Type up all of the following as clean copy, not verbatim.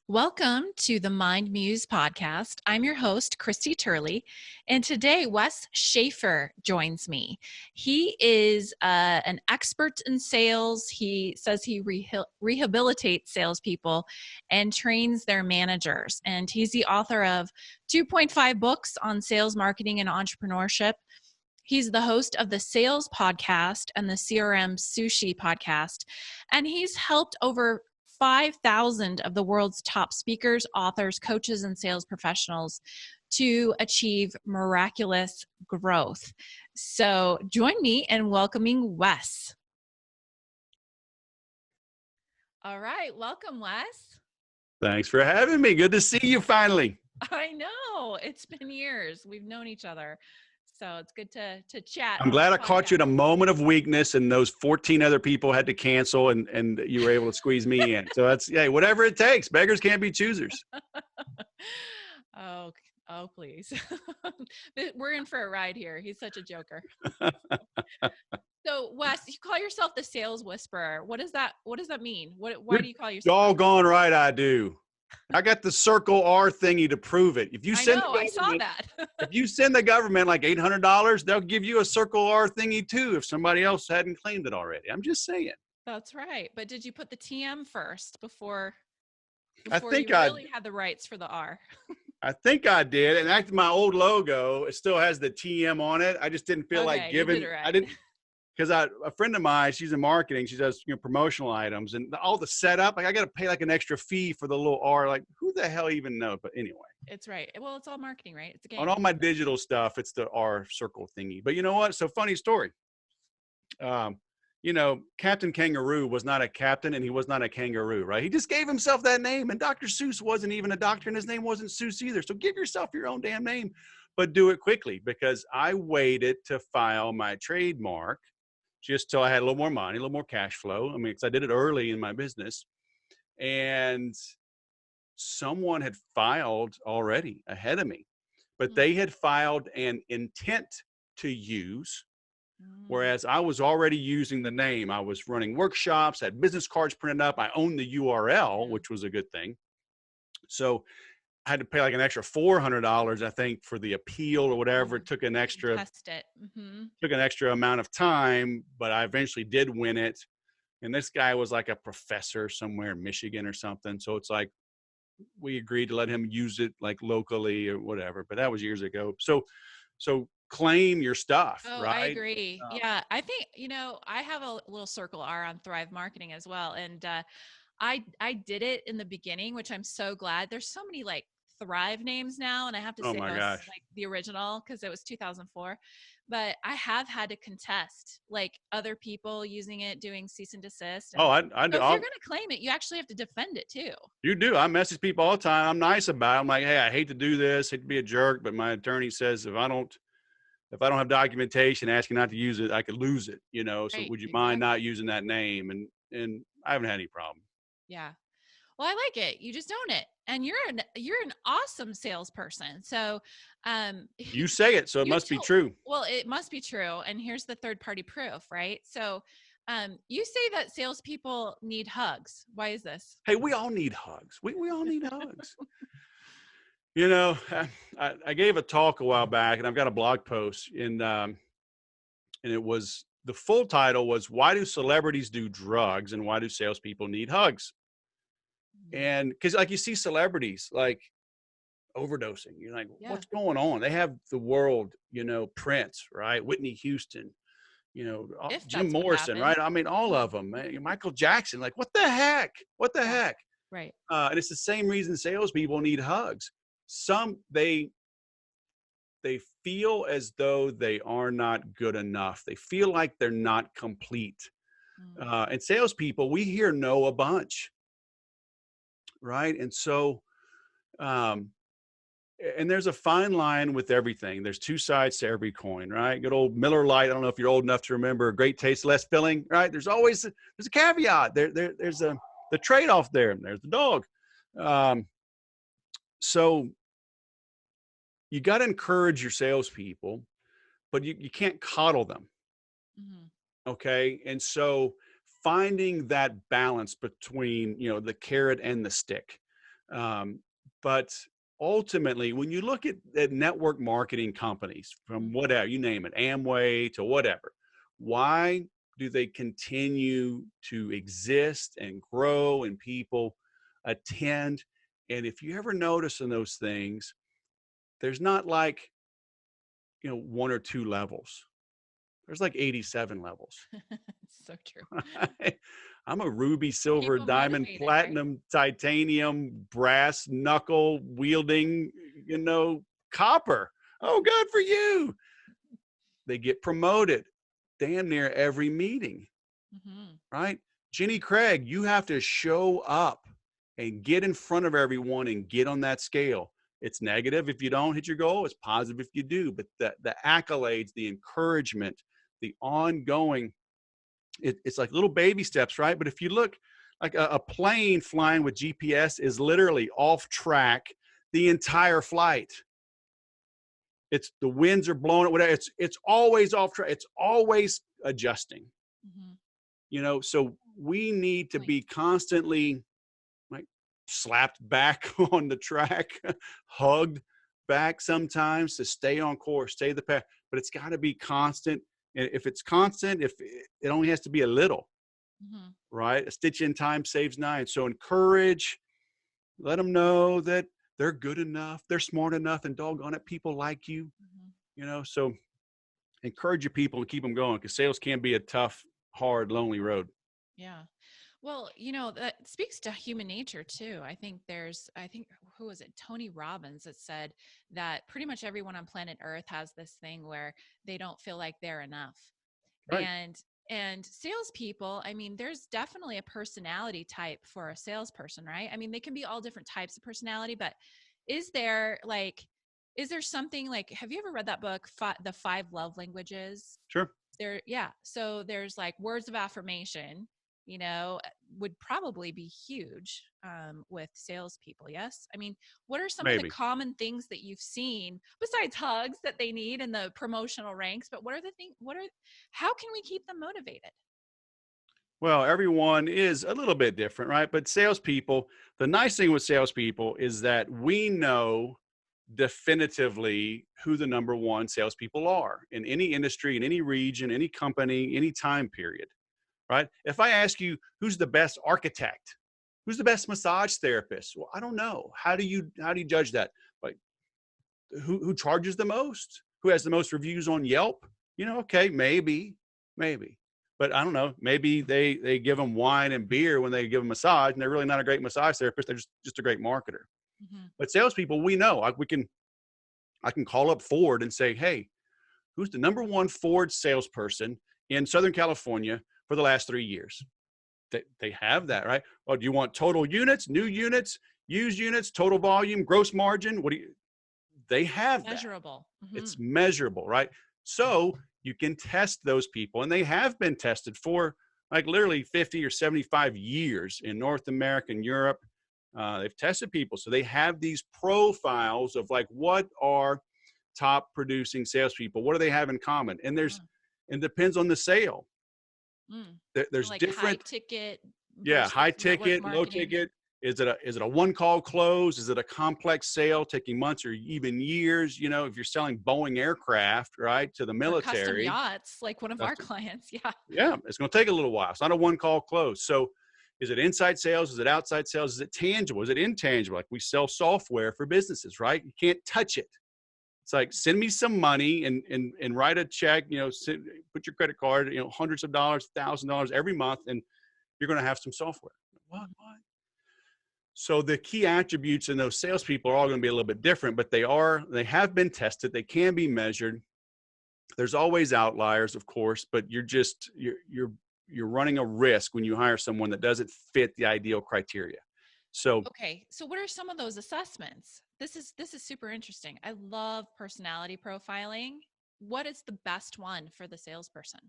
Welcome to the Mind Muse podcast. I'm your host, Christie Turley, and today Wes Schaeffer joins me. He is an expert in sales. He says he rehabilitates salespeople and trains their managers. And he's the author of 2.5 books on sales, marketing, and entrepreneurship. He's the host of the Sales podcast and the CRM Sushi podcast, and he's helped over 5,000 of the world's top speakers, authors, coaches, and sales professionals to achieve miraculous growth. So join me in welcoming Wes. All right, welcome, Wes. Thanks for having me. Good to see you finally. I know, it's been years. We've known each other. So it's good to chat. I'm glad I caught you in a moment of weakness and those 14 other people had to cancel and you were able to squeeze me in. So that's, yeah, whatever it takes. Beggars can't be choosers. Oh, please. We're in for a ride here. He's such a joker. So Wes, you call yourself the sales whisperer. What does that mean? Why do you call yourself? Doggone right I do. I got the circle R thingy to prove it. If you send I saw that. If you send the government like $800, they'll give you a circle R thingy too if somebody else hadn't claimed it already. I'm just saying. That's right. But did you put the TM first before I think you really had the rights for the R? I think I did. And actually my old logo, it still has the TM on it. I just didn't feel like giving. Right. I didn't. Because a friend of mine, she's in marketing. She does promotional items and all the setup. Like I got to pay like an extra fee for the little R. Like who the hell even knows? But anyway, it's right. Well, it's all marketing, right? It's a game. On all my digital stuff, it's the R circle thingy. But you know what? So funny story. Captain Kangaroo was not a captain and he was not a kangaroo, right? He just gave himself that name. And Dr. Seuss wasn't even a doctor, and his name wasn't Seuss either. So give yourself your own damn name, but do it quickly, because I waited to file my trademark just till I had a little more money, a little more cash flow. I mean, because I did it early in my business, and someone had filed already ahead of me, but they had filed an intent to use, whereas I was already using the name. I was running workshops, had business cards printed up. I owned the URL, which was a good thing. So I had to pay like an extra $400, I think, for the appeal or whatever. It took an extra, took an extra amount of time, but I eventually did win it. And this guy was like a professor somewhere in Michigan or something. So it's like, we agreed to let him use it like locally or whatever, but that was years ago. So claim your stuff, right? I agree. Yeah. I think, I have a little circle R on Thrive Marketing as well. And, I did it in the beginning, which I'm so glad. There's so many like Thrive names now, and I have to say like the original because it was 2004. But I have had to contest like other people using it, doing cease and desist. And I so if you're going to claim it, you actually have to defend it too. You do. I message people all the time. I'm nice about it. I'm like, hey, I hate to do this, hate to be a jerk, but my attorney says if I don't have documentation asking not to use it, I could lose it. So would you mind not using that name? And I haven't had any problem. Yeah. Well, I like it. You just own it, and you're an awesome salesperson. So, you say it, so it must be true. Well, it must be true. And here's the third party proof, right? So, you say that salespeople need hugs. Why is this? Hey, we all need hugs. We all need hugs. I gave a talk a while back, and I've got a blog post, and it was, the full title was, why do celebrities do drugs and why do salespeople need hugs? And because like you see celebrities like overdosing, you're like, what's going on? They have the world, Prince, right? Whitney Houston, Jim Morrison, right? I mean, all of them, Michael Jackson, like, what the heck? What the heck? Right. And it's the same reason salespeople need hugs. They feel as though they are not good enough. They feel like they're not complete. And salespeople, we hear no a bunch. Right. And so, and there's a fine line with everything. There's two sides to every coin, right? Good old Miller Lite. I don't know if you're old enough to remember, great taste, less filling, right? There's a caveat there's the trade-off there. There's the dog. So you got to encourage your salespeople, but you can't coddle them. Okay. And so finding that balance between, the carrot and the stick. But ultimately, when you look at network marketing companies from whatever, you name it, Amway to whatever, why do they continue to exist and grow and people attend? And if you ever notice in those things, there's not like, one or two levels. There's like 87 levels. It's so true. I'm a ruby, Keep silver, them diamond, motivated, right? platinum, titanium, brass, knuckle wielding, copper. Oh, good for you. They get promoted damn near every meeting, Mm-hmm. right? Jenny Craig, you have to show up and get in front of everyone and get on that scale. It's negative if you don't hit your goal. It's positive if you do. But the accolades, the encouragement, the ongoing, it's like little baby steps, right? But if you look, like a plane flying with GPS is literally off track the entire flight. It's the winds are blowing it, whatever. It's always off track. It's always adjusting. Mm-hmm. So we need to Point. be constantly like slapped back on the track, hugged back sometimes to stay on course, stay the path. But it's got to be constant. And if it's constant, if it only has to be a little, Mm-hmm. right? A stitch in time saves nine. So encourage, let them know that they're good enough, they're smart enough, and doggone it, people like you, Mm-hmm. So encourage your people and keep them going because sales can be a tough, hard, lonely road. Yeah. Well, that speaks to human nature too. I think, who was it? Tony Robbins that said that pretty much everyone on planet Earth has this thing where they don't feel like they're enough. Right. And salespeople, I mean, there's definitely a personality type for a salesperson, right? I mean, they can be all different types of personality, but is there like, is there something like, have you ever read that book, The Five Love Languages? Sure. Yeah. So there's like words of affirmation, would probably be huge with salespeople. Yes. I mean, what are some of the Maybe. common things that you've seen besides hugs that they need in the promotional ranks? But what are the things, how can we keep them motivated? Well, everyone is a little bit different, right? But salespeople, the nice thing with salespeople is that we know definitively who the number one salespeople are in any industry, in any region, any company, any time period, right? If I ask you who's the best architect, who's the best massage therapist, well, I don't know. How do you judge that? Like who charges the most? Who has the most reviews on Yelp? Okay, maybe. But I don't know. Maybe they give them wine and beer when they give them massage, and they're really not a great massage therapist. They're just a great marketer. Mm-hmm. But salespeople, we know. I can call up Ford and say, hey, who's the number one Ford salesperson in Southern California for the last 3 years? They have that, right? Oh, do you want total units, new units, used units, total volume, gross margin? They have that. Measurable. Mm-hmm. It's measurable, right? So you can test those people, and they have been tested for like literally 50 or 75 years in North America and Europe. They've tested people. So they have these profiles of like, what are top producing salespeople? What do they have in common? And it depends on the sale. Mm. So There's like high different, ticket yeah, high versus network ticket, low marketing. ticket. Is it a one call close? Is it a complex sale taking months or even years? If you're selling Boeing aircraft, right, to the Or custom military, yachts, like one of our custom, clients. Yeah. yeah, it's going to take a little while. It's not a one call close. So is it inside sales? Is it outside sales? Is it tangible? Is it intangible? Like we sell software for businesses, right? You can't touch it. It's like, send me some money and write a check, put your credit card, hundreds of dollars, $1,000 every month, and you're going to have some software. What? So the key attributes in those salespeople are all going to be a little bit different, but they have been tested. They can be measured. There's always outliers, of course, but you're running a risk when you hire someone that doesn't fit the ideal criteria. So Okay. So what are some of those assessments? This is super interesting. I love personality profiling. What is the best one for the salesperson?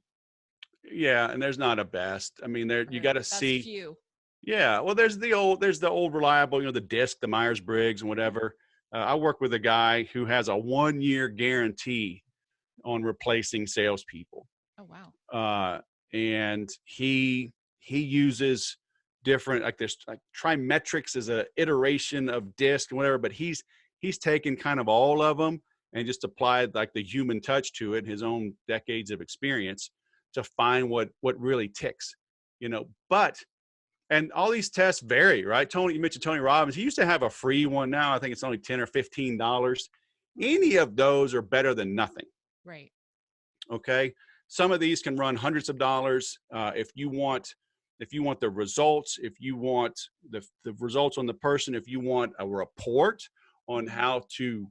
yeah, and there's not a best. I mean, there Or you the got to best see. few? Yeah, well, there's the old reliable, the DISC, the Myers-Briggs, and whatever. I work with a guy who has a 1-year guarantee on replacing salespeople, Oh wow. and he uses different, like there's like trimetrics is a iteration of DISC and whatever, but he's taken kind of all of them and just applied like the human touch to it, his own decades of experience to find what really ticks, but, and all these tests vary, right? Tony, you mentioned Tony Robbins. He used to have a free one. Now I think it's only $10 or $15. Any of those are better than nothing. Right. Okay. Some of these can run hundreds of dollars. If you want the results, if you want the results on the person, if you want a report on how to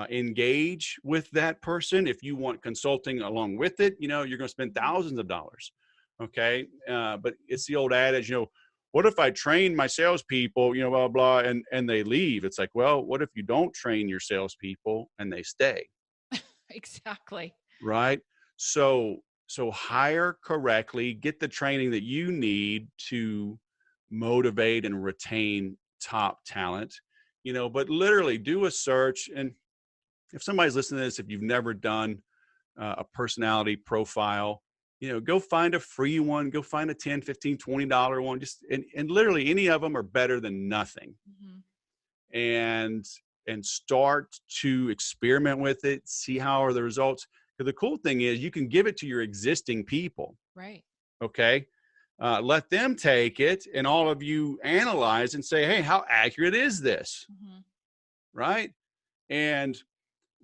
engage with that person, if you want consulting along with it, you're going to spend thousands of dollars. Okay. But it's the old adage, what if I train my salespeople, blah, blah, and they leave? It's like, well, what if you don't train your salespeople and they stay? Exactly. Right. So hire correctly, get the training that you need to motivate and retain top talent, but literally do a search. And if somebody's listening to this, if you've never done a personality profile, go find a free one, go find a $10, $15, $20 one, and literally any of them are better than nothing. And start to experiment with it, see how are the results. Because the cool thing is you can give it to your existing people. Right. Okay. Let them take it and all of you analyze and say, hey, how accurate is this? Right. And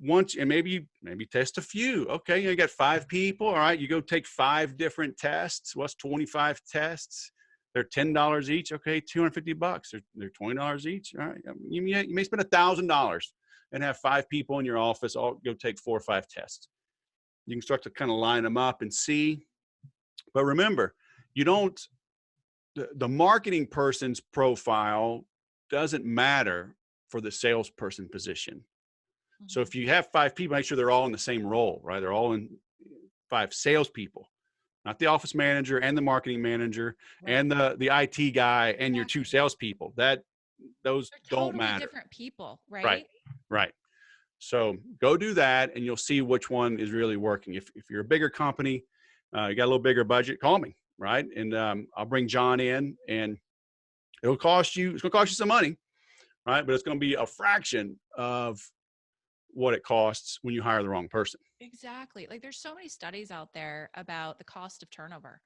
maybe test a few. Okay. You got 5 people. All right. You go take 5 different tests. What's 25 tests? They're $10 each. Okay. $250. They're $20 each. All right. You may spend $1,000 and have 5 people in your office all go take 4 or 5 tests. You can start to kind of line them up and see. But remember, the marketing person's profile doesn't matter for the salesperson position. So if you have 5 people, make sure they're all in the same role, right? They're all in 5 salespeople, not the office manager and the marketing manager and the IT guy and your 2 salespeople. Those They're don't totally matter. Different people, right? Right. So go do that and you'll see which one is really working. If you're a bigger company, you got a little bigger budget, call me, right? And I'll bring John in and it's going to cost you some money, right? But it's going to be a fraction of what it costs when you hire the wrong person. Exactly. Like there's so many studies out there about the cost of turnover.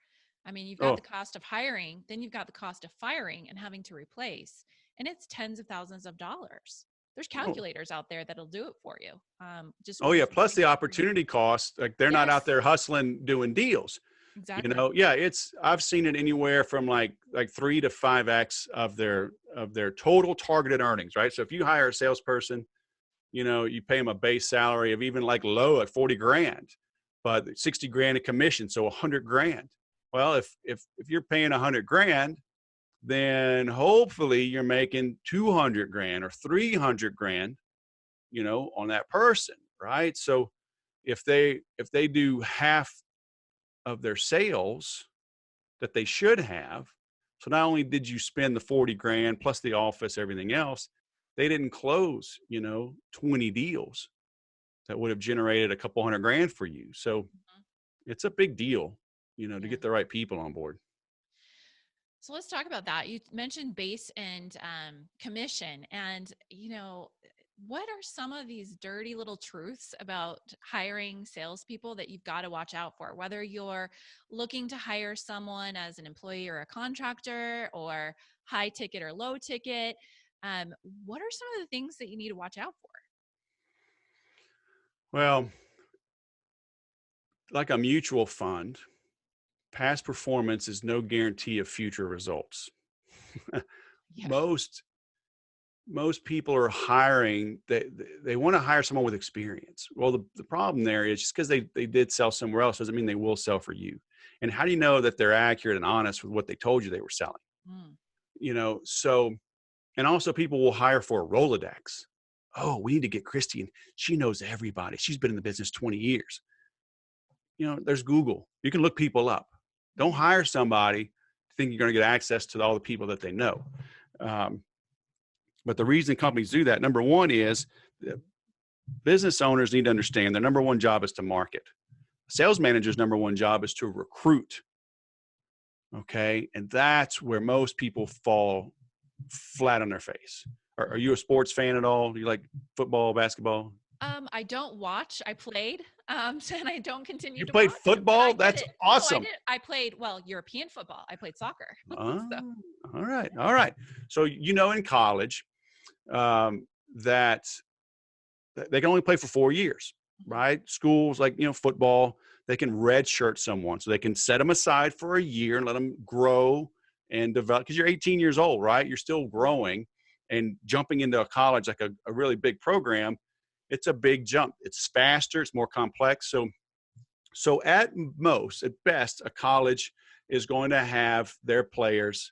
I mean, you've got the cost of hiring, then you've got the cost of firing and having to replace, and it's tens of thousands of dollars. There's calculators out there that'll do it for you. Plus the opportunity cost, like they're not out there hustling doing deals. Exactly. I've seen it anywhere from like 3 to 5x of their total targeted earnings, right? So if you hire a salesperson, you pay them a base salary of even like low at 40 grand, but 60 grand in commission. So 100 grand. Well, if you're paying 100 grand, then hopefully you're making 200 grand or 300 grand, on that person. Right. So if they do half of their sales that they should have, so not only did you spend the 40 grand plus the office, everything else, they didn't close, 20 deals that would have generated a couple hundred grand for you. So it's a big deal, to get the right people on board. So let's talk about that. You mentioned base and commission, and what are some of these dirty little truths about hiring salespeople that you've got to watch out for? Whether you're looking to hire someone as an employee or a contractor, or high ticket or low ticket, what are some of the things that you need to watch out for? Well, like a mutual fund, past performance is no guarantee of future results. Most people are hiring, they want to hire someone with experience. Well, the problem there is just because they did sell somewhere else doesn't mean they will sell for you. And how do you know that they're accurate and honest with what they told you they were selling? So, and also people will hire for a Rolodex. Oh, we need to get Christie, and she knows everybody. She's been in the business 20 years. There's Google. You can look people up. Don't hire somebody think you're going to get access to all the people that they know. But the reason companies do that, number one, is business owners need to understand their number one job is to market. Sales manager's number one job is to recruit. Okay. And that's where most people fall flat on their face. Are you a sports fan at all? Do you like football, basketball? I don't watch. I played, and I don't continue You to played watch, but I football? get That's it. No, I awesome. did. I played, well, European football. I played soccer. So, Oh, all right. All right. So, in college, um, that they can only play for 4 years, mhm, right? Schools like, football, they can redshirt someone. So they can set them aside for a year and let them grow and develop. Because you're 18 years old, right? You're still growing, and jumping into a college, like a really big program, it's a big jump. It's faster, it's more complex. So at most, at best, a college is going to have their players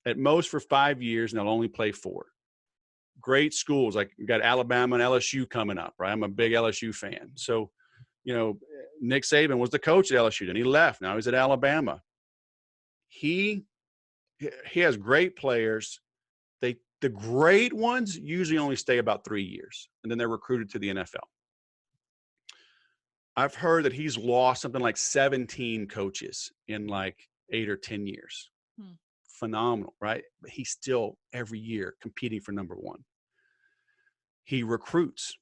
at most for 5 years, and they'll only play 4. Great schools, like you got Alabama and LSU coming up, right? I'm a big LSU fan. So, you know, Nick Saban was the coach at LSU, then he left. Now he's at Alabama. He he has great players. The great ones usually only stay about 3 years, and then they're recruited to the NFL. I've heard that he's lost something like 17 coaches in like 8 or 10 years. hmm, Phenomenal, right? But he's still every year competing for number one. He recruits.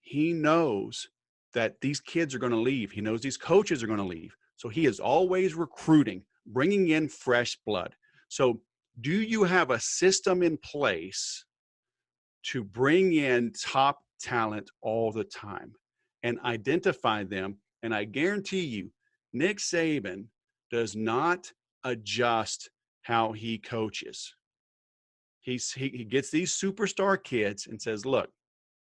He knows that these kids are going to leave. He knows these coaches are going to leave. So he is always recruiting, bringing in fresh blood. So, do you have a system in place to bring in top talent all the time and identify them? And I guarantee you, Nick Saban does not adjust how he coaches. He gets these superstar kids and says, look,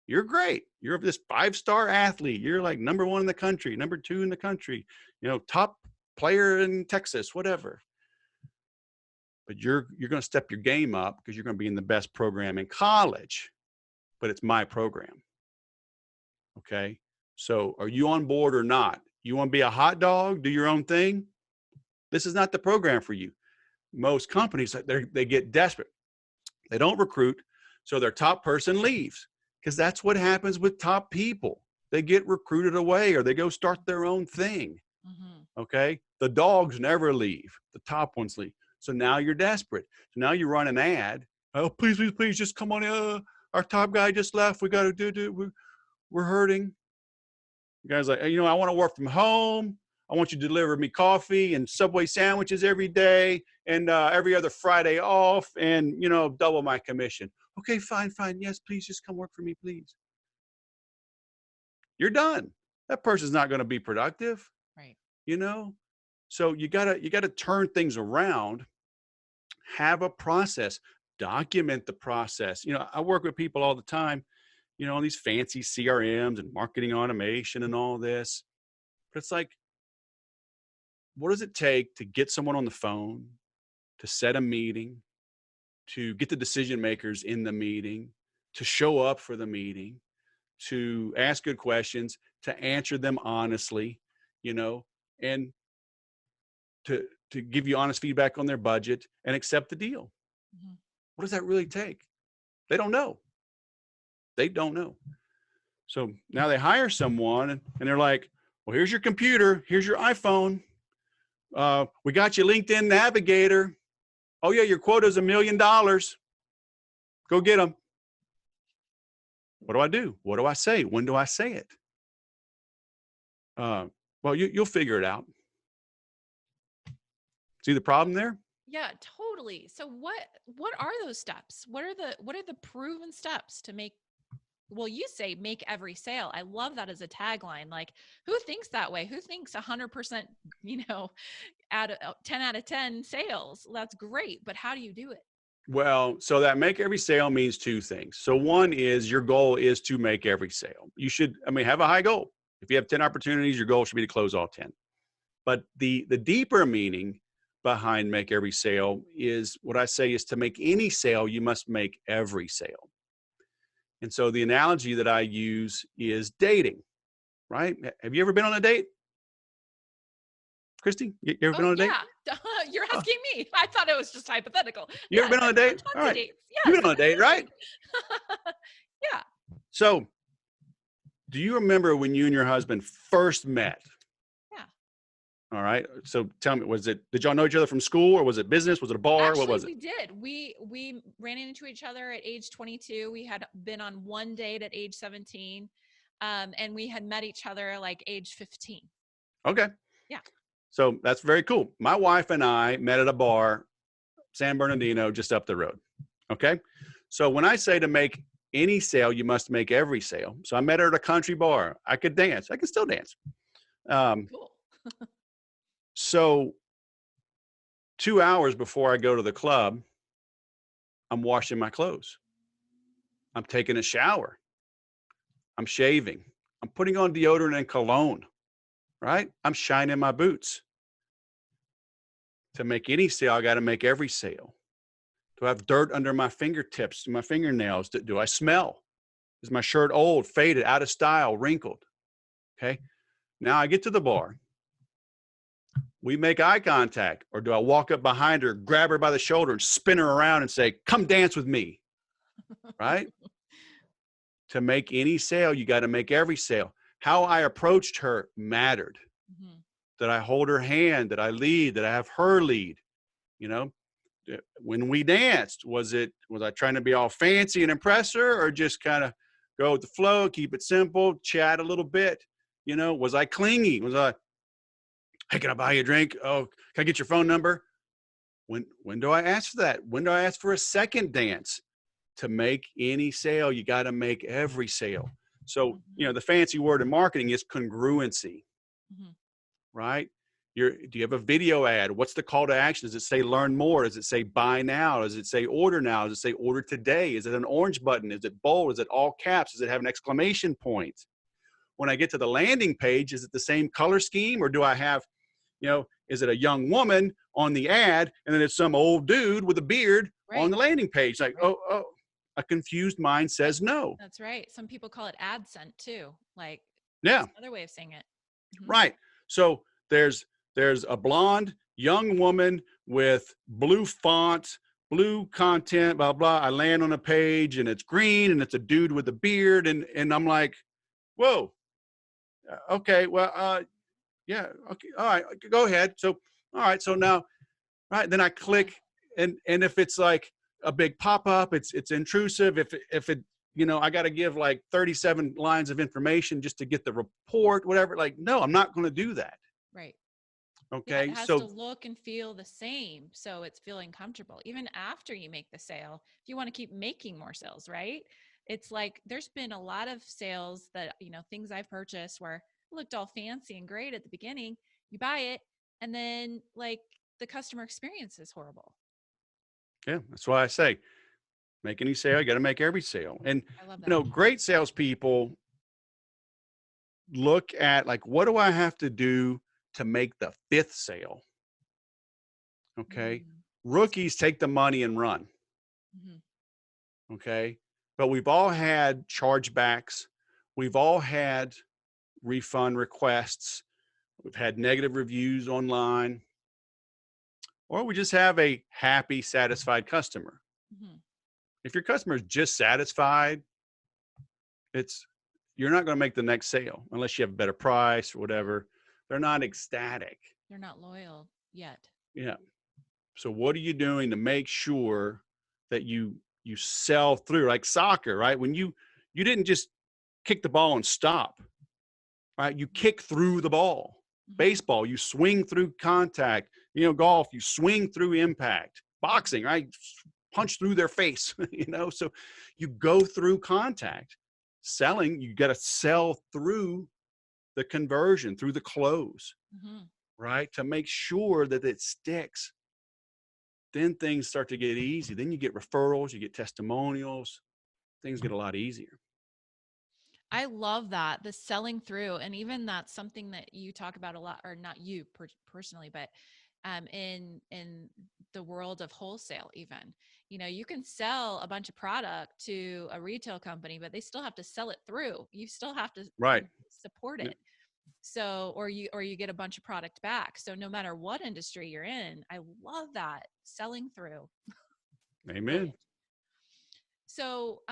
you're great. You're this 5-star athlete. You're like number 1 in the country, number 2 in the country, top player in Texas, whatever. But you're going to step your game up because you're going to be in the best program in college, but it's my program. Okay. So are you on board or not? You want to be a hot dog, do your own thing? This is not the program for you. Most companies, they get desperate. They don't recruit. So their top person leaves, because that's what happens with top people. They get recruited away, or they go start their own thing. mhm. Okay. The dogs never leave. The top ones leave. So now you're desperate. So now you run an ad. Oh, please, please, please, just come on. Our top guy just left. We got to do. We're hurting. The guy's like, I want to work from home. I want you to deliver me coffee and Subway sandwiches every day, and every other Friday off, and, double my commission. Okay, fine. Yes, please just come work for me, please. You're done. That person's not going to be productive, Right. you know? So you gotta turn things around, have a process, document the process. I work with people all the time, on these fancy CRMs and marketing automation and all this. But it's like, what does it take to get someone on the phone, to set a meeting, to get the decision makers in the meeting, to show up for the meeting, to ask good questions, to answer them honestly, and to give you honest feedback on their budget and accept the deal? Mhm. What does that really take? They don't know. They don't know. So now they hire someone, and they're like, well, here's your computer. Here's your iPhone. We got you LinkedIn Navigator. Oh, yeah, your quota is $1 million. Go get them. What do I do? What do I say? When do I say it? Well, you'll figure it out. See the problem there? Yeah, totally. So what are those steps? What are the proven steps to make, well, you say make every sale. I love that as a tagline. Like, who thinks that way? Who thinks 100%, at 10 out of 10 sales? That's great, but how do you do it? Well, so that make every sale means 2 things. So one is, your goal is to make every sale. You should, have a high goal. If you have 10 opportunities, your goal should be to close all 10. But the deeper meaning behind make every sale is, what I say is, to make any sale, you must make every sale. And so the analogy that I use is dating, right? Have you ever been on a date? Christy, you ever Oh been on a date? yeah. You're Oh, asking me. I thought it was just hypothetical. you ever Yes, been on a I've been on date? All tons of right. dates. You've Yes. been on a date, right? Yeah. So do you remember when you and your husband first met? Yeah. All right. So tell me, did y'all know each other from school, or was it business? Was it a bar? What Actually, was it? we did. We ran into each other at age 22. We had been on one date at age 17, and we had met each other like age 15. Okay. Yeah. So that's very cool. My wife and I met at a bar, San Bernardino, just up the road. Okay. So when I say to make any sale, you must make every sale. So I met her at a country bar. I could dance. I can still dance. Cool. So 2 hours before I go to the club, I'm washing my clothes. I'm taking a shower. I'm shaving. I'm putting on deodorant and cologne, right? I'm shining my boots. To make any sale, I got to make every sale. Do I have dirt under my fingertips, my fingernails? Do I smell? Is my shirt old, faded, out of style, wrinkled? Okay. Now I get to the bar. We make eye contact, or do I walk up behind her, grab her by the shoulder, and spin her around and say, "Come dance with me"? Right? To make any sale, you got to make every sale. How I approached her mattered. Mm-hmm. Did I hold her hand? Did I lead? Did I have her lead? You know, when we danced, was I trying to be all fancy and impress her, or just kind of go with the flow, keep it simple, chat a little bit? Was I clingy? Was I, "Hey, can I buy you a drink? Oh, can I get your phone number?" When do I ask for that? When do I ask for a second dance? To make any sale, you got to make every sale. So, Mm-hmm. the fancy word in marketing is congruency, Mm-hmm. right? Do you have a video ad? What's the call to action? Does it say learn more? Does it say buy now? Does it say order now? Does it say order today? Is it an orange button? Is it bold? Is it all caps? Does it have an exclamation point? When I get to the landing page, is it the same color scheme, or do I have, is it a young woman on the ad and then it's some old dude with a beard on Right. the landing page? Like, Right. oh, a confused mind says no. That's right. Some people call it AdSense too. Like Yeah, that's another way of saying it. Mm-hmm. right. So there's a blonde young woman with blue font, blue content, blah blah. I land on a page and it's green and it's a dude with a beard, and I'm like, whoa, okay, well, yeah, okay, all right, go ahead. So all right, so now, right, then I click, and if it's like a big pop up, it's intrusive. If it I got to give like 37 lines of information just to get the report, whatever. Like, no, I'm not going to do that. Right. Yeah, it Okay, has to so look and feel the same so it's feeling comfortable. Even after you make the sale, if you want to keep making more sales, right? It's like there's been a lot of sales that, things I've purchased where it looked all fancy and great at the beginning. You buy it, and then like the customer experience is horrible. yeah, that's why I say make any sale, you got to make every sale. And I love that. great salespeople look at, like, what do I have to do to make the fifth sale? Okay, Yes. rookies take the money and run. Hmm. Okay, but we've all had chargebacks, we've all had refund requests, we've had negative reviews online, or we just have a happy, satisfied customer. Hmm. If your customer is just satisfied, it's you're not going to make the next sale unless you have a better price or whatever. They're not ecstatic. They're not loyal yet. Yeah. So what are you doing to make sure that you sell through, like soccer, right? When you didn't just kick the ball and stop, right? You kick through the ball. Hmm. Baseball, you swing through contact. Golf, you swing through impact. Boxing, right? Punch through their face, so you go through contact. Selling, you got to sell through the conversion, through the close, Hmm. right? To make sure that it sticks. Then things start to get easy. Then you get referrals, you get testimonials. Things get a lot easier. I love that, the selling through, and even that's something that you talk about a lot, or not you personally, but in the world of wholesale, even you can sell a bunch of product to a retail company, but they still have to sell it through. You still have to Right. support Yeah. it. So or you get a bunch of product back. So no matter what industry you're in, I love that selling through. Amen. Brilliant. So,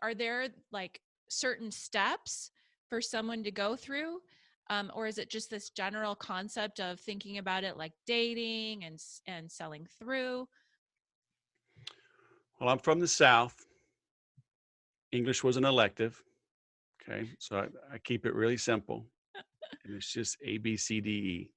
are there like certain steps for someone to go through Or is it just this general concept of thinking about it like dating and selling through? Well, I'm from the South. English was an elective. Okay. So I keep it really simple. And it's just A, B, C, D, E.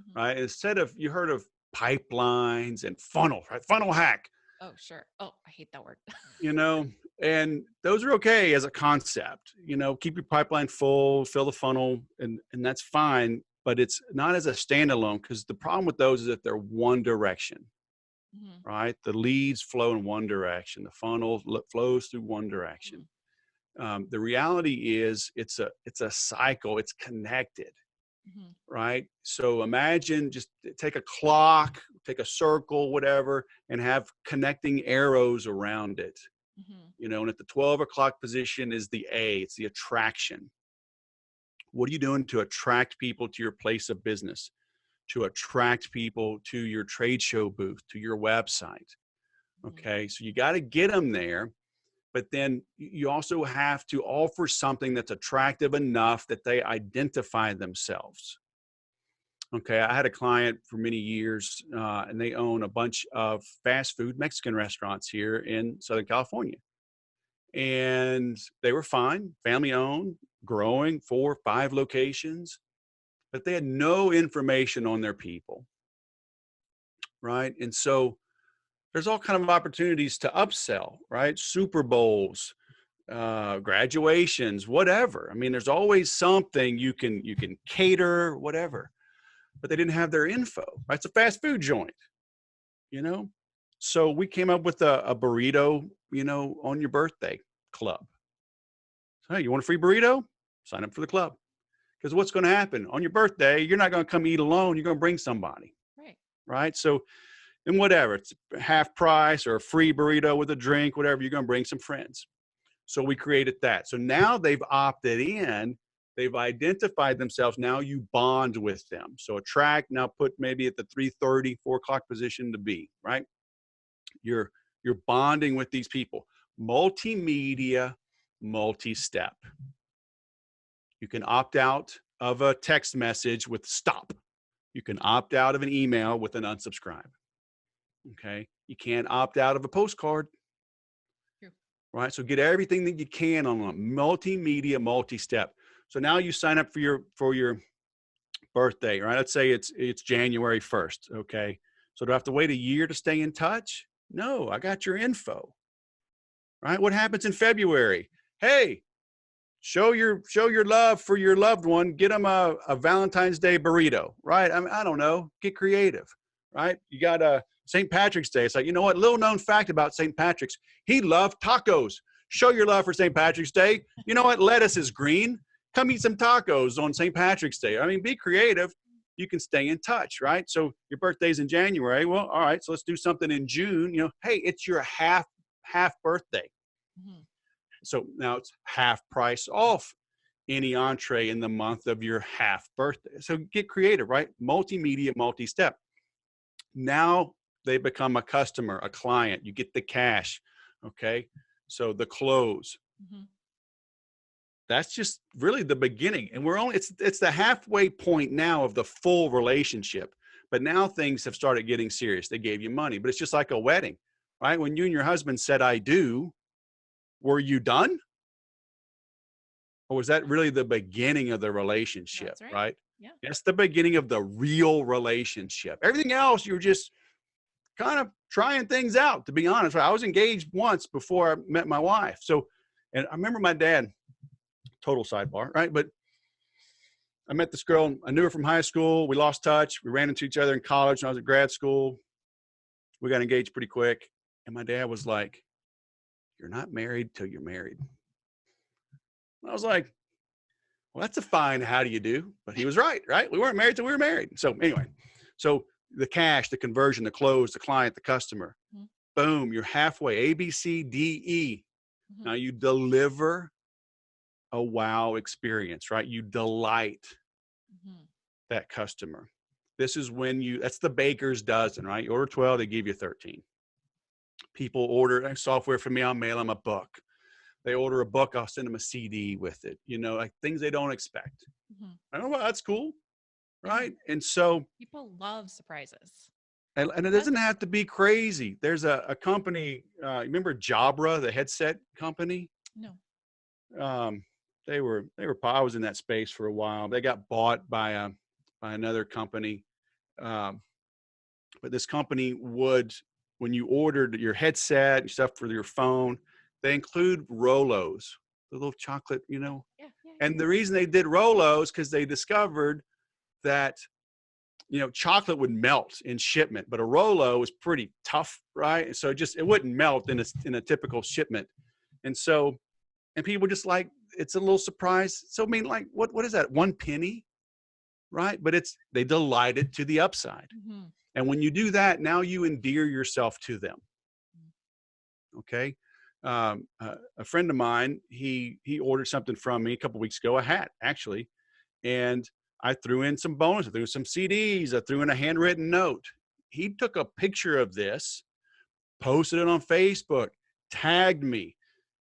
Mhm. Right. Instead of, you heard of pipelines and funnel, right? Funnel hack, Oh, sure. Oh, I hate that word. you know, and those are okay as a concept, keep your pipeline full, fill the funnel, and that's fine. But it's not as a standalone, because the problem with those is that they're one direction, Mhm. right? The leads flow in one direction. The funnel flows through one direction. Mhm. The reality is it's a cycle. It's connected, Mhm. right? So imagine, just take a clock, take a circle, whatever, and have connecting arrows around it. Mhm. And at the 12 o'clock position is the A, it's the attraction. What are you doing to attract people to your place of business, to attract people to your trade show booth, to your website? Mhm. Okay, so you got to get them there, but then you also have to offer something that's attractive enough that they identify themselves. Okay, I had a client for many years, and they own a bunch of fast food Mexican restaurants here in Southern California. And they were fine, family owned, growing, 4 or 5 locations, but they had no information on their people, right? And so there's all kind of opportunities to upsell, right? Super Bowls, graduations, whatever. I mean, there's always something you can cater, whatever. But they didn't have their info. Right? It's a fast food joint, you know. So we came up with a burrito, on your birthday club. So, hey, you want a free burrito? Sign up for the club. Because what's going to happen on your birthday? You're not going to come eat alone. You're going to bring somebody, Right. right? So, and whatever, it's half price or a free burrito with a drink, whatever. You're going to bring some friends. So we created that. So now they've opted in. They've identified themselves. Now you bond with them. So attract, now put maybe at the 3:30, 4 o'clock position to be, right? You're you're bonding with these people. Multimedia, multi-step. You can opt out of a text message with stop. You can opt out of an email with an unsubscribe. Okay. You can't opt out of a postcard, True. right? So get everything that you can on a multimedia, multi-step. So now you sign up for your birthday, right? Let's say it's January 1st. Okay. So do I have to wait a year to stay in touch? No, I got your info, right? What happens in February? Hey, show your love for your loved one. Get them a Valentine's Day burrito, right? I mean, I don't know. Get creative, right? You got a St. Patrick's Day. It's like, you know what? Little known fact about St. Patrick's, he loved tacos. Show your love for St. Patrick's Day. You know what? Lettuce is green. Come eat some tacos on St. Patrick's Day. I mean, be creative. You can stay in touch, right? So your birthday's in January. Well, all right. So let's do something in June. Hey, it's your half birthday. Mhm. So now it's half price off any entree in the month of your half birthday. So get creative, right? Multimedia, multi-step. Now they become a customer, a client. You get the cash. Okay. So the close. Mhm. That's just really the beginning. And it's the halfway point now of the full relationship. But now things have started getting serious. They gave you money, but it's just like a wedding, right? When you and your husband said, I do, were you done? Or was that really the beginning of the relationship, That's right. right? Yeah. That's the beginning of the real relationship. Everything else, you're just kind of trying things out, to be honest. I was engaged once before I met my wife. So, and I remember my dad, total sidebar, right? But I met this girl. I knew her from high school. We lost touch. We ran into each other in college when I was at grad school. We got engaged pretty quick. And my dad was like, you're not married till you're married. I was like, well, that's a fine how do you do? But he was right, right? We weren't married till we were married. So anyway, so the cash, the conversion, the close, the client, the customer, Mhm. boom, you're halfway, A, B, C, D, E. Now Mhm. you deliver a wow experience, right? You delight Mhm. that customer. This is when that's the baker's dozen, right? You order 12, they give you 13. People order software from me, I'll mail them a book. They order a book, I'll send them a CD with it, like things they don't expect. Mhm. I know, well, that's cool. Yeah. Right. And so, People love surprises. and it That's doesn't have to be crazy. There's a company, remember Jabra, the headset company? no. Um, I was in that space for a while. They got bought by another company. Um, but this company would, when you ordered your headset and stuff for your phone, they include Rolos, the little chocolate, Yeah. Yeah. Yeah. and the reason they did Rolos, because they discovered that chocolate would melt in shipment, but a Rolo was pretty tough, right? And so it wouldn't melt in a typical shipment. And so, and people just like, it's a little surprise. So I mean, like, what is that? 1 penny, right? But they delighted to the upside. Mhm. And when you do that, now you endear yourself to them. Mhm. Okay. A friend of mine, he ordered something from me a couple weeks ago, a hat actually, and I threw in some bonus. I threw some CDs. I threw in a handwritten note. He took a picture of this, posted it on Facebook, tagged me,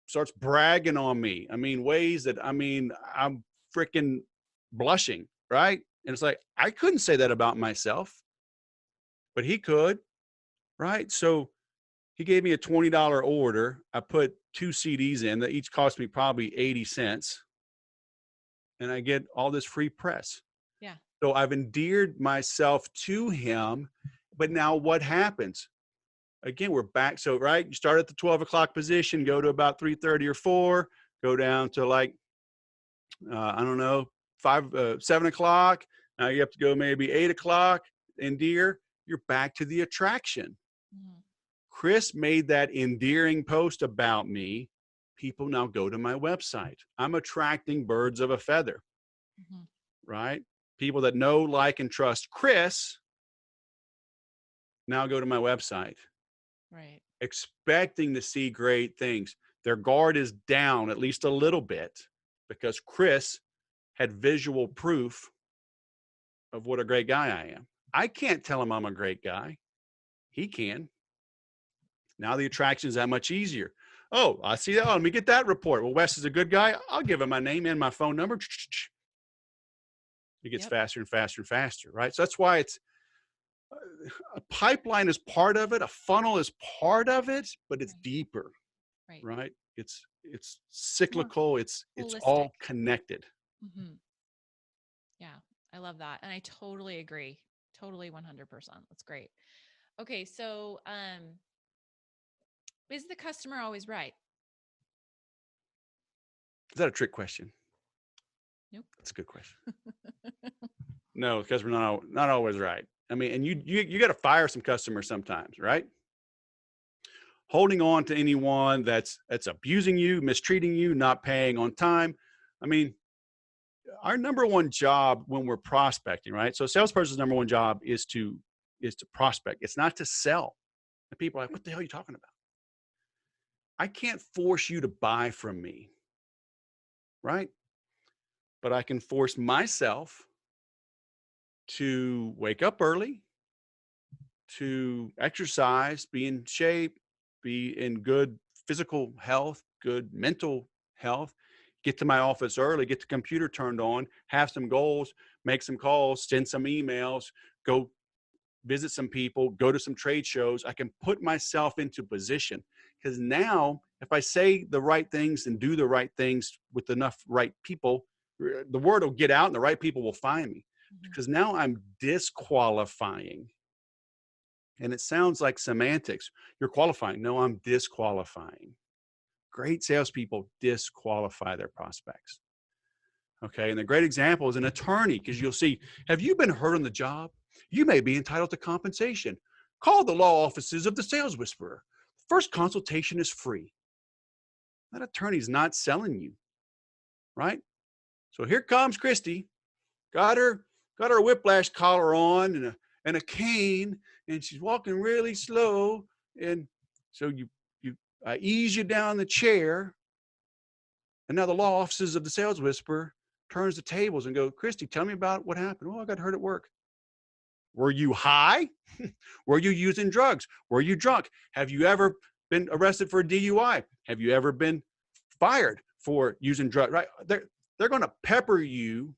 starts bragging on me. I mean, ways that, I'm freaking blushing, right? And it's like, I couldn't say that about myself, but he could, right? So he gave me a $20 order. I put 2 CDs in that each cost me probably 80 cents. And I get all this free press. Yeah. So I've endeared myself to him. But now what happens? Again, we're back. So, right, you start at the 12 o'clock position, go to about 3:30 or 4, go down to like, I don't know, 7 o'clock. Now you have to go maybe 8 o'clock. Endear, you're back to the attraction. Mhm. Chris made that endearing post about me. People now go to my website. I'm attracting birds of a feather, Mhm. right? People that know, like, and trust Chris now go to my website, Right. expecting to see great things. Their guard is down at least a little bit because Chris had visual proof of what a great guy I am. I can't tell him I'm a great guy. He can. Now the attraction is that much easier. Oh, I see that. Oh, let me get that report. Well, Wes is a good guy. I'll give him my name and my phone number. It gets Yep. faster and faster and faster, right? So that's why it's a pipeline is part of it. A funnel is part of it, but it's Right. deeper, Right. right? It's More cyclical. It's holistic. all connected. Mhm. Yeah. I love that. And I totally agree. Totally 100%. That's great. Okay, so is the customer always right? Is that a trick question? Nope. That's a good question. No, because we're not always right. I mean, and you got to fire some customers sometimes, right? Holding on to anyone that's abusing you, mistreating you, not paying on time. I mean, our number one job when we're prospecting, right? So a salesperson's number one job is to prospect. It's not to sell. And people are like, what the hell are you talking about? I can't force you to buy from me, right? But I can force myself to wake up early, to exercise, be in shape, be in good physical health, good mental health, get to my office early, get the computer turned on, have some goals, make some calls, send some emails, go visit some people, go to some trade shows. I can put myself into position because now if I say the right things and do the right things with enough right people, the word will get out and the right people will find me Mhm. because now I'm disqualifying. And it sounds like semantics. You're qualifying. No, I'm disqualifying. Great salespeople disqualify their prospects. Okay. And the great example is an attorney because you'll see, have you been hurt on the job? You may be entitled to compensation. Call the law offices of the Sales Whisperer. First consultation is free. That attorney's not selling you, right? So here comes Christy, got her whiplash collar on and a cane, and she's walking really slow. And so you I ease you down the chair, and now the law offices of the Sales Whisperer turns the tables and go, Christy, tell me about what happened. Oh, I got hurt at work. Were you high? Were you using drugs? Were you drunk? Have you ever been arrested for a DUI? Have you ever been fired for using drugs? Right? They're going to pepper you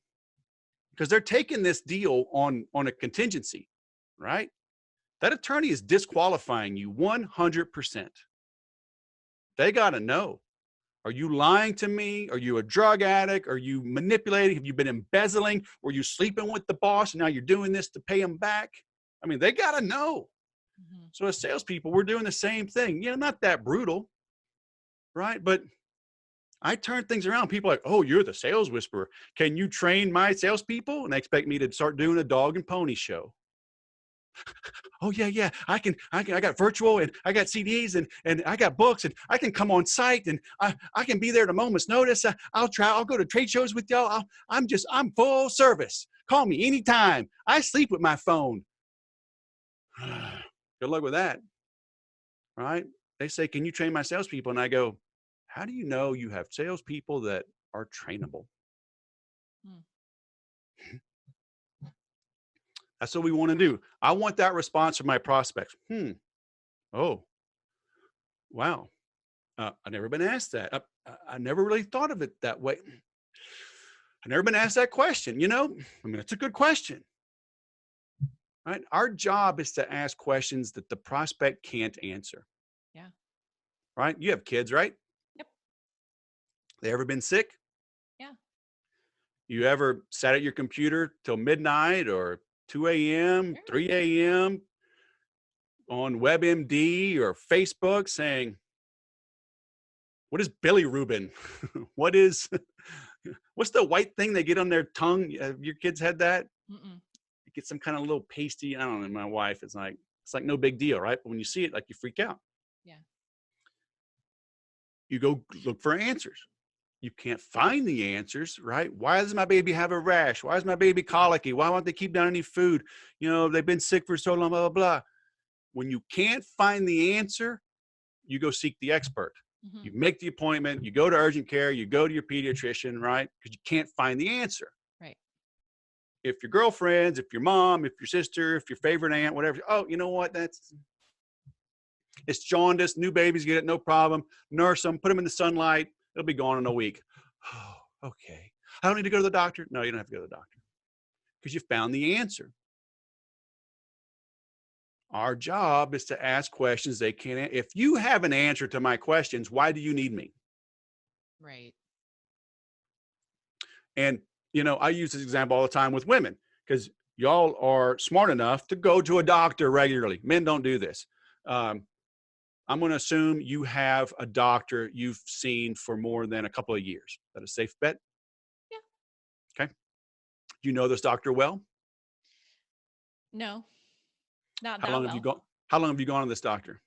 because they're taking this deal on a contingency, right? That attorney is disqualifying you 100%. They got to know. Are you lying to me? Are you a drug addict? Are you manipulating? Have you been embezzling? Were you sleeping with the boss and now you're doing this to pay him back? I mean, they got to know. Mm-hmm. So as salespeople, we're doing the same thing. You know, not that brutal, right? But I turn things around. People are like, oh, you're the sales whisperer. Can you train my salespeople? And they expect me to start doing a dog and pony show. Oh yeah, I got virtual and I got CDs and I got books and I can come on site and I can be there at a moment's notice. I'll go to trade shows with y'all. I'm full service. Call me anytime. I sleep with my phone. Good luck with that. Right? They say, can you train my salespeople? And I go, how do you know you have salespeople that are trainable? Hmm. That's what we want to do. I want that response from my prospects. Oh, wow. I've never been asked that. I never really thought of it that way. I've never been asked that question. You know, I mean, it's a good question. Right? Our job is to ask questions that the prospect can't answer. Yeah. Right? You have kids, right? Yep. They ever been sick? Yeah. You ever sat at your computer till midnight or 2 a.m., Sure. 3 a.m. on WebMD or Facebook saying, what is bilirubin? What's the white thing they get on their tongue? Your kids had that? Mm-mm. You get some kind of little pasty. I don't know. My wife is like, it's like no big deal, right? But when you see it, like you freak out. Yeah. You go look for answers. You can't find the answers, right? Why does my baby have a rash? Why is my baby colicky? Why won't they keep down any food? You know, they've been sick for so long, blah, blah, blah. When you can't find the answer, you go seek the expert. Mm-hmm. You make the appointment, you go to urgent care, you go to your pediatrician, right? Because you can't find the answer. Right. If your girlfriends, if your mom, if your sister, if your favorite aunt, whatever, oh, you know what? It's jaundice, new babies get it, no problem. Nurse them, put them in the sunlight. It'll be gone in a week. Oh, okay. I don't need to go to the doctor. No, you don't have to go to the doctor because you found the answer. Our job is to ask questions they can't. If you have an answer to my questions, why do you need me? Right. And, you know, I use this example all the time with women because y'all are smart enough to go to a doctor regularly. Men don't do this. I'm going to assume you have a doctor you've seen for more than a couple of years. Is that a safe bet? Yeah. Okay. Do you know this doctor well? No, not How that long well. have you gone? How long have you gone to this doctor?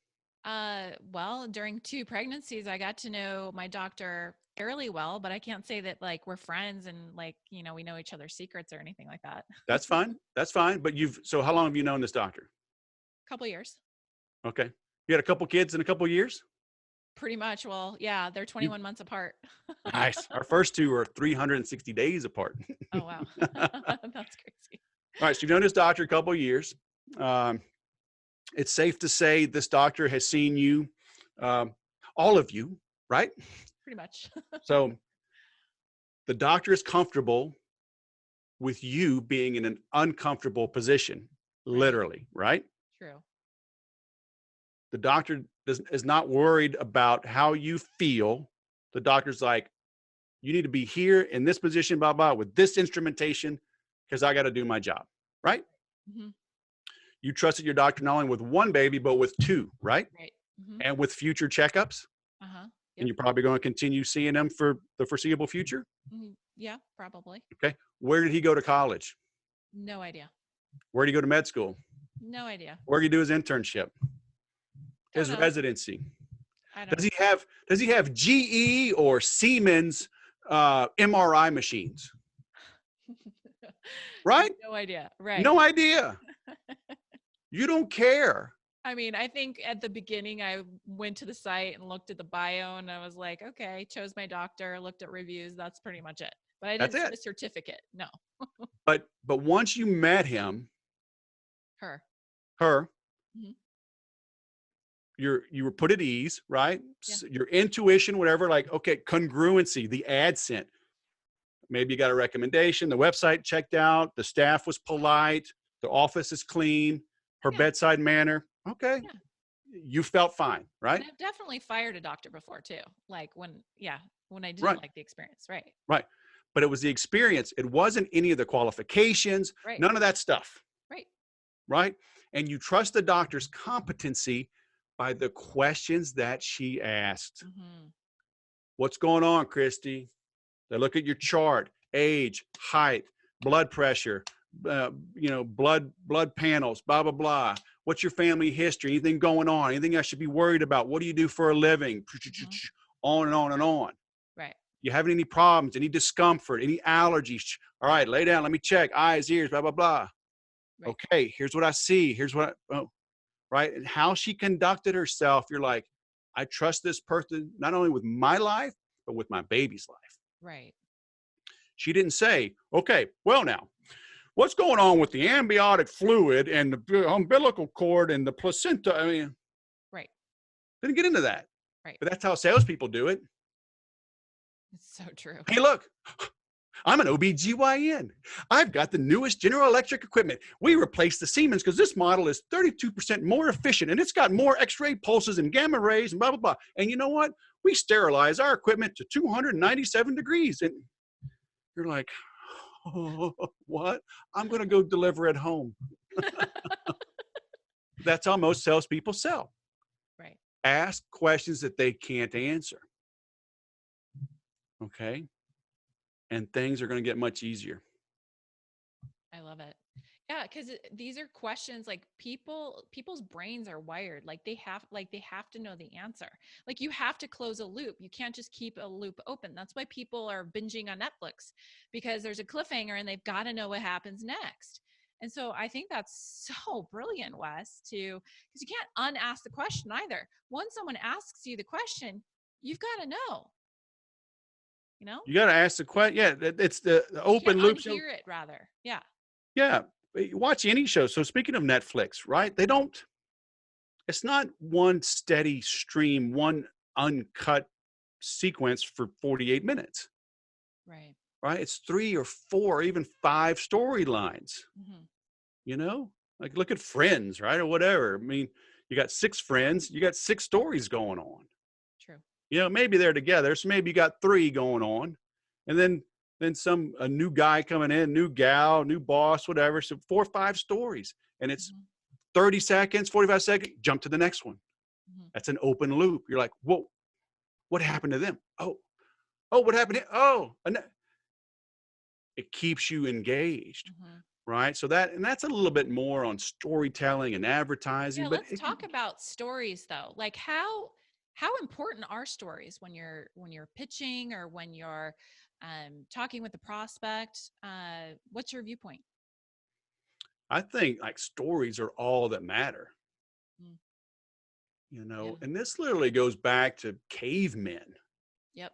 Well, during 2 pregnancies, I got to know my doctor fairly well, but I can't say that like we're friends and like, you know, we know each other's secrets or anything like that. That's fine. That's fine. But so how long have you known this doctor? Couple years. Okay. You had a couple kids in a couple years? Pretty much. Well, yeah, they're 21 months apart. Nice. Our first two are 360 days apart. Oh, wow. That's crazy. All right. So you've known this doctor a couple of years. It's safe to say this doctor has seen you, all of you, right? Pretty much. So the doctor is comfortable with you being in an uncomfortable position, literally, right? True. The doctor is not worried about how you feel. The doctor's like, you need to be here in this position, blah, blah, with this instrumentation, because I got to do my job, right? Mm-hmm. You trusted your doctor not only with one baby, but with 2, right? Right. Mm-hmm. And with future checkups. Uh-huh. Yep. And you're probably going to continue seeing them for the foreseeable future. Mm-hmm. Yeah, probably. Okay. Where did he go to college? No idea. Where did he go to med school? No idea. Where did he do his internship? Don't His know. Residency? I don't Does he have GE or Siemens MRI machines? Right? No idea. Right. No idea. You don't care. I mean, I think at the beginning I went to the site and looked at the bio and I was like, okay, chose my doctor, looked at reviews. That's pretty much it. But I didn't That's see it. the certificate. No. But once you met him, Her. Mm-hmm. you were put at ease, right? Yeah. Your intuition, whatever, like, okay, congruency, the accent. maybe you got a recommendation. The website checked out. The staff was polite. The office is clean. Her Yeah. bedside manner. Okay. Yeah. You felt fine, And right? I've definitely fired a doctor before too. Like when, yeah, when I didn't Right. like the experience. Right. Right. But it was the experience. It wasn't any of the qualifications, Right. none of that stuff. Right. Right. And you trust the doctor's competency by the questions that she asked. Mm-hmm. What's going on, Christy? They look at your chart, age, height, blood pressure, blood panels, blah, blah, blah. What's your family history? Anything going on? Anything I should be worried about? What do you do for a living? Mm-hmm. On and on and on. Right. You having any problems, any discomfort, any allergies? All right, lay down. Let me check. Eyes, ears, blah, blah, blah. Right. Okay, here's what I see. Here's what right? And how she conducted herself, you're like, I trust this person not only with my life, but with my baby's life. Right. She didn't say, okay, well now, what's going on with the amniotic fluid and the umbilical cord and the placenta? I mean, Right. didn't get into that. Right. But that's how salespeople do it. It's so true. Hey, look, I'm an OBGYN. I've got the newest General Electric equipment. We replaced the Siemens because this model is 32% more efficient and it's got more X-ray pulses and gamma rays and blah, blah, blah. And you know what? We sterilize our equipment to 297 degrees. And you're like, oh, what? I'm going to go deliver at home. That's how most salespeople sell. Right. Ask questions that they can't answer. Okay. And things are going to get much easier. I love it. Yeah, because these are questions like people's brains are wired. Like they have to know the answer. Like you have to close a loop. You can't just keep a loop open. That's why people are binging on Netflix, because there's a cliffhanger and they've got to know what happens next. And so I think that's so brilliant, Wes, because you can't unask the question either. Once someone asks you the question, you've got to know. You know? You got to ask the question. Yeah, it's the open loop. Hear it rather. Yeah. Yeah. Watch any show. So speaking of Netflix, right? It's not one steady stream, one uncut sequence for 48 minutes. Right. Right? It's 3 or 4 or even 5 storylines. Mm-hmm. You know? Like look at Friends, right? Or whatever. I mean, you got 6 friends, you got 6 stories going on. True. You know, maybe they're together. So maybe you got 3 going on. And then a new guy coming in, new gal, new boss, whatever. So 4 or 5 stories. And it's 30 seconds, 45 seconds, jump to the next one. Mm-hmm. That's an open loop. You're like, whoa, what happened to them? Oh, what happened to, it keeps you engaged. Mm-hmm. Right. So that's a little bit more on storytelling and advertising. Yeah, but let's talk about stories though. Like how important are stories when you're pitching or when you're talking with the prospect? What's your viewpoint? I think like stories are all that matter. Mm. You know, Yeah. and this literally goes back to cavemen. Yep.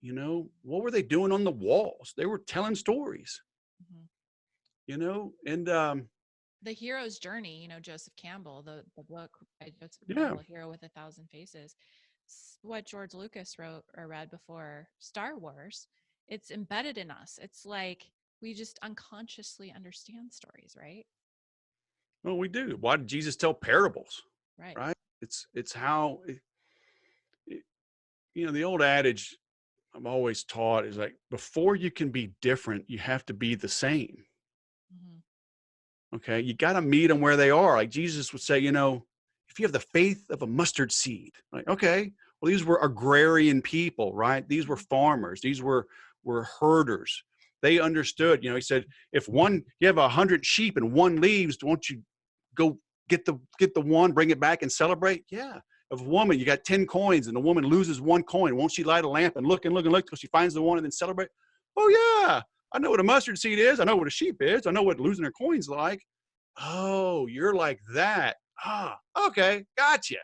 You know, what were they doing on the walls? They were telling stories. Mm-hmm. You know, and The hero's journey, Joseph Campbell, the book by Joseph yeah, Campbell, Hero with a Thousand Faces, what George Lucas wrote or read before Star Wars. It's embedded in us. It's like we just unconsciously understand stories, right? well, we do. Why did Jesus tell parables? Right. Right. It's how the old adage I'm always taught is like before you can be different, you have to be the same. Mm-hmm. Okay. You got to meet them where they are. Like Jesus would say, if you have the faith of a mustard seed, like, okay, well, these were agrarian people, right? These were farmers. These were herders. They understood, he said, if you have 100 sheep and one leaves, won't you go get the one, bring it back and celebrate? Yeah. If a woman, you got 10 coins and the woman loses 1 coin, won't she light a lamp and look until she finds the one and then celebrate? Oh yeah. I know what a mustard seed is. I know what a sheep is. I know what losing her coins like. Oh, you're like that. Okay. Gotcha.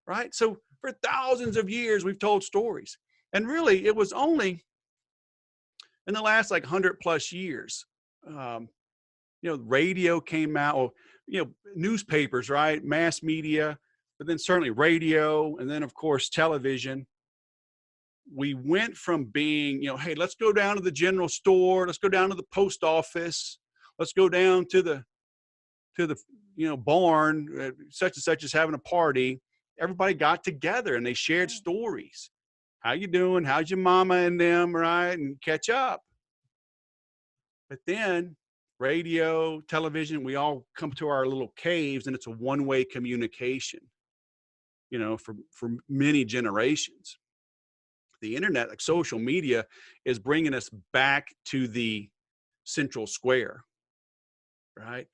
Right. So for thousands of years, we've told stories. And really, it was only in the last 100+ years, radio came out, or, newspapers, right? Mass media, but then certainly radio. And then of course, television, we went from being, hey, let's go down to the general store, let's go down to the post office, let's go down to the barn, such and such is having a party. Everybody got together and they shared stories. How you doing? How's your mama and them, right? And catch up. But then radio, television, we all come to our little caves, and it's a one-way communication, for many generations. The internet, like social media, is bringing us back to the central square, right?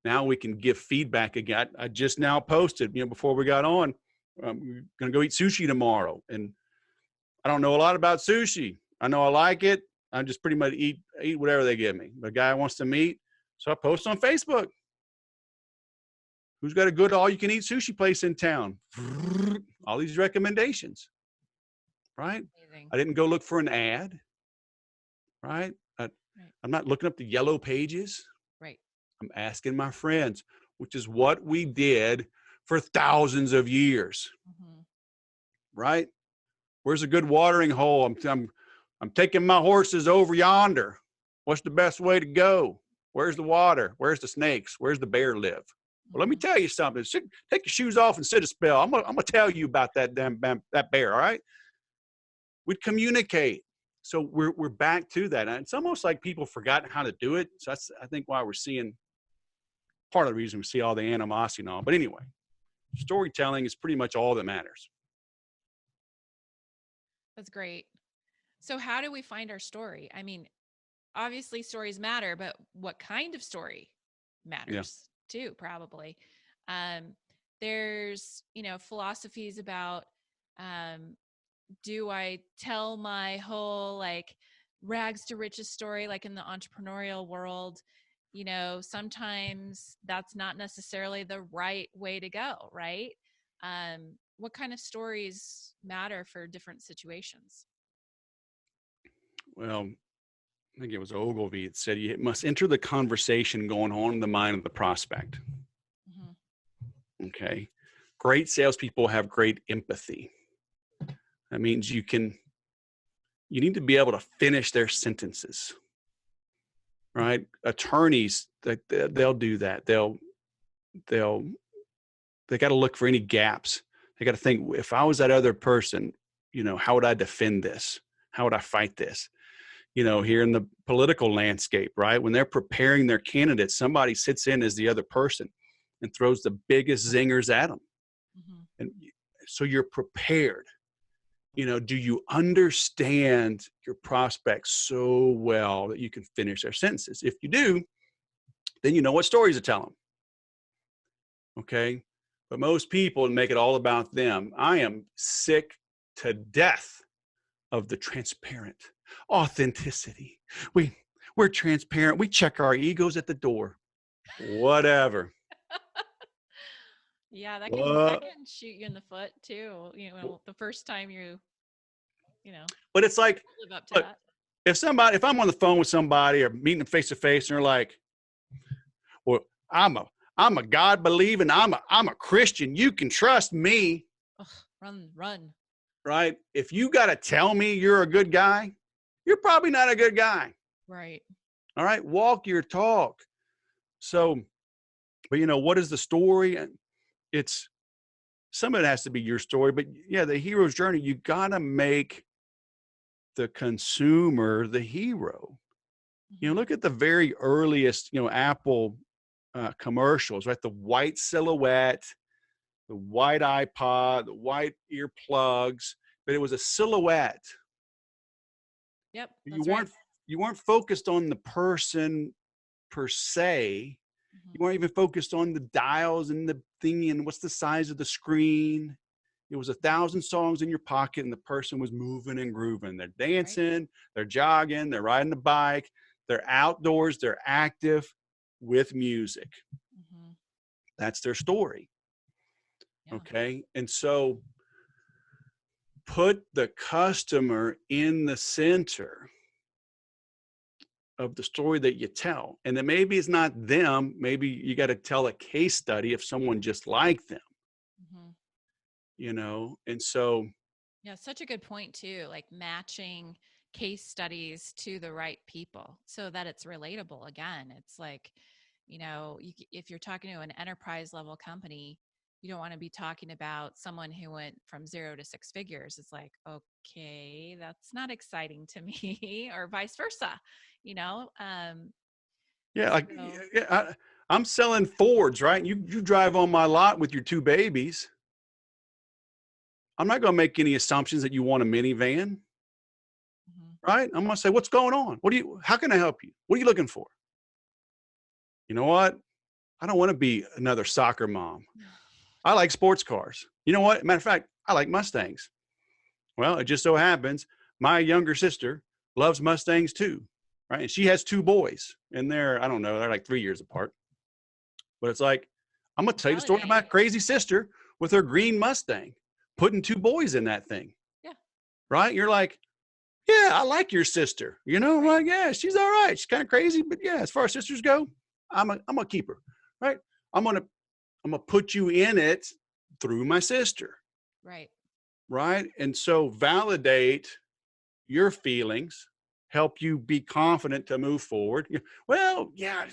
Now we can give feedback again. I just now posted, before we got on, I'm going to go eat sushi tomorrow. And I don't know a lot about sushi. I know I like it. I just pretty much eat whatever they give me. The guy wants to meet. So I post on Facebook. Who's got a good all-you-can-eat sushi place in town? All these recommendations, right? Amazing. I didn't go look for an ad, right? I'm not looking up the yellow pages. Right. I'm asking my friends, which is what we did for thousands of years, right? Where's a good watering hole? I'm taking my horses over yonder. What's the best way to go? Where's the water? Where's the snakes? Where's the bear live? Well, let me tell you something. Take your shoes off and sit a spell. I'm gonna tell you about that bear. All right? We'd communicate. So we're back to that. And it's almost like people forgotten how to do it. So that's, I think, why we're seeing part of the reason we see all the animosity and all. But anyway, storytelling is pretty much all that matters. That's great. So how do we find our story? I mean, obviously stories matter, but what kind of story matters too, probably. There's, philosophies about, do I tell my whole rags to riches story, like in the entrepreneurial world? Sometimes that's not necessarily the right way to go, right? What kind of stories matter for different situations? Well, I think it was Ogilvy that said you must enter the conversation going on in the mind of the prospect. Okay. Great salespeople have great empathy. That means you need to be able to finish their sentences, right? Attorneys, they'll do that. They got to look for any gaps. They got to think, if I was that other person, how would I defend this? How would I fight this? Here in the political landscape, right? When they're preparing their candidates, somebody sits in as the other person and throws the biggest zingers at them. And so you're prepared. Do you understand your prospects so well that you can finish their sentences? If you do, then you know what stories to tell them. Okay. But most people make it all about them. I am sick to death of the transparent authenticity. We're transparent. We check our egos at the door. Whatever. Yeah, that can shoot you in the foot too. The first time you. But it's like, live up to look, that. if I'm on the phone with somebody or meeting them face to face, and they're like, "Well, I'm a God believing, I'm a Christian. You can trust me." Ugh, run. Right? If you got to tell me you're a good guy, you're probably not a good guy. Right. All right. Walk your talk. So, but what is the story? And some of it has to be your story, but the hero's journey, you got to make the consumer the hero. Look at the very earliest, Apple commercials, right? The white silhouette, the white iPod, the white earplugs, but it was a silhouette. Yep. You weren't focused on the person per se. You weren't even focused on the dials and the thingy and what's the size of the screen. It was 1,000 songs in your pocket, and the person was moving and grooving. They're dancing, They're jogging, they're riding the bike, they're outdoors, they're active with music. That's their story. Yeah. Okay. And so put the customer in the center of the story that you tell. And then maybe it's not them. Maybe you got to tell a case study of someone just like them. And so. Yeah, such a good point too, like matching case studies to the right people so that it's relatable. Again, it's like, if you're talking to an enterprise level company, you don't want to be talking about someone who went from 0 to 6 figures. It's like, okay, that's not exciting to me, or vice versa, you know? Yeah, like So, yeah, I'm selling Fords, right? You drive on my lot with your two babies. I'm not going to make any assumptions that you want a minivan, mhm. right? I'm going to say, what's going on? How can I help you? What are you looking for? You know what? I don't want to be another soccer mom. I like sports cars. You know what? Matter of fact, I like Mustangs. Well, it just so happens my younger sister loves Mustangs too, right? And she has two boys, and I don't know, they're like 3 years apart. But it's like, I'm going to tell you the story of Validate. my crazy sister with her green Mustang, putting two boys in that thing, Yeah. right? You're like, yeah, I like your sister. I'm Right. like, yeah, she's all right. She's kind of crazy, but yeah, as far as sisters go, I'm gonna keep her, right? I'm gonna put you in it through my sister, Right. right? And so validate your feelings, help you be confident to move forward. Well, yeah,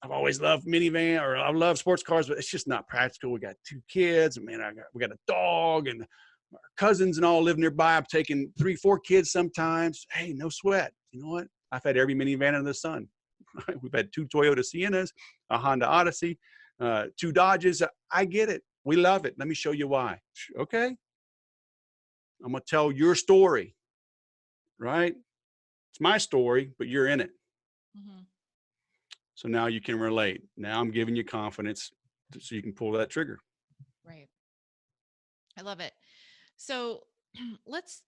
I've always loved minivan or I love sports cars, but it's just not practical. We got two kids, and man, we got a dog, and our cousins and all live nearby. I'm taking 3, 4 kids sometimes. Hey, no sweat. You know what? I've had every minivan under the sun. We've had 2 Toyota Siennas, a Honda Odyssey, 2 Dodges. I get it. We love it. Let me show you why. Okay. I'm going to tell your story, right? It's my story, but you're in it. Hmm. So now you can relate. Now I'm giving you confidence so you can pull that trigger. Right. I love it. So let's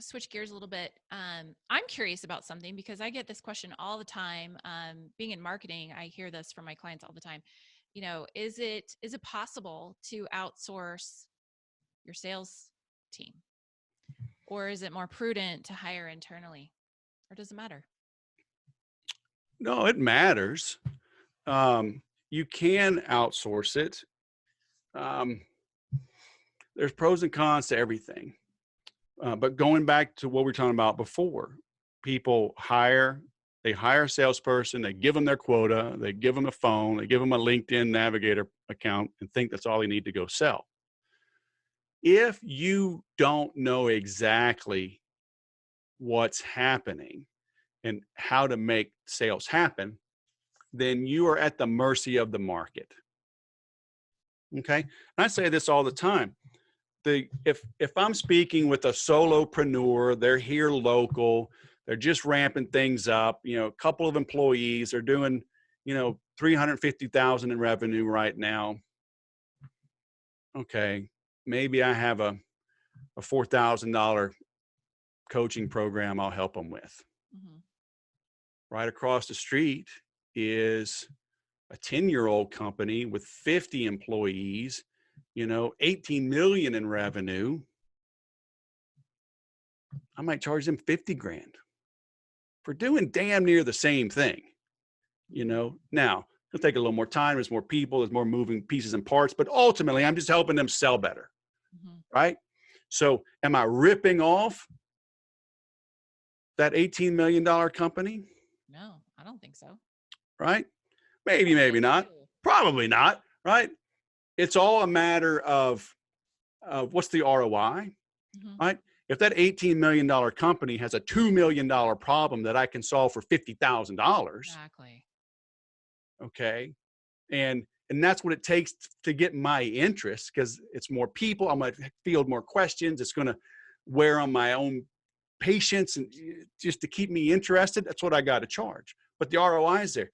switch gears a little bit. I'm curious about something because I get this question all the time. Being in marketing, I hear this from my clients all the time. Is it possible to outsource your sales team, or is it more prudent to hire internally, or does it matter? No, it matters. You can outsource it. Um, there's pros and cons to everything. But going back to what we were talking about before, people they hire a salesperson, they give them their quota, they give them a phone, they give them a LinkedIn Navigator account and think that's all they need to go sell. If you don't know exactly what's happening and how to make sales happen, then you are at the mercy of the market. Okay. And I say this all the time. If I'm speaking with a solopreneur, they're here local, they're just ramping things up, a couple of employees, they're doing, 350,000 in revenue right now. Okay. Maybe I have a $4,000 coaching program I'll help them with. Hmm. Right across the street is a 10-year-old company with 50 employees, 18 million in revenue. I might charge them 50 grand for doing damn near the same thing. Now it'll take a little more time. There's more people, there's more moving pieces and parts, but ultimately I'm just helping them sell better. Hmm. Right. So am I ripping off that $18 million company? No, I don't think so. Right. Maybe, What maybe is not. you? Probably not. Right. It's all a matter of what's the ROI, Hmm. right? If that $18 million company has a $2 million problem that I can solve for $50,000, Exactly. okay, and that's what it takes to get my interest because it's more people. I'm going to field more questions. It's going to wear on my own patience and just to keep me interested. That's what I got to charge. But the ROI is there.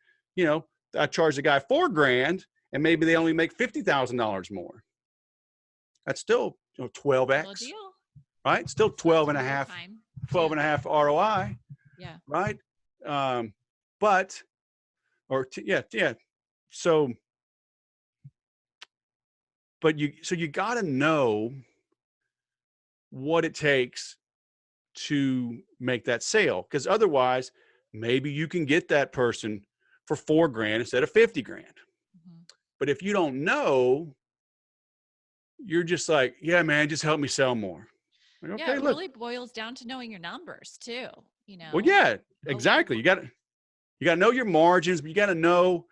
I charge the guy $4,000 and maybe they only make $50,000 more. That's still 12x, Still a deal. right? Still Still 12 and a total half, time 12 too. and a half ROI, Yeah. right? Um, but, yeah, yeah. So, so you got to know what it takes to make that sale. Because otherwise, maybe you can get that person for $4,000 instead of 50 grand. Hmm. But if you don't know, you're just like, yeah, man, just help me sell more. Like, Yeah, okay, it look, really boils down to knowing your numbers too, you well, know. yeah, A lot of exactly. You got to know your margins, but you got to know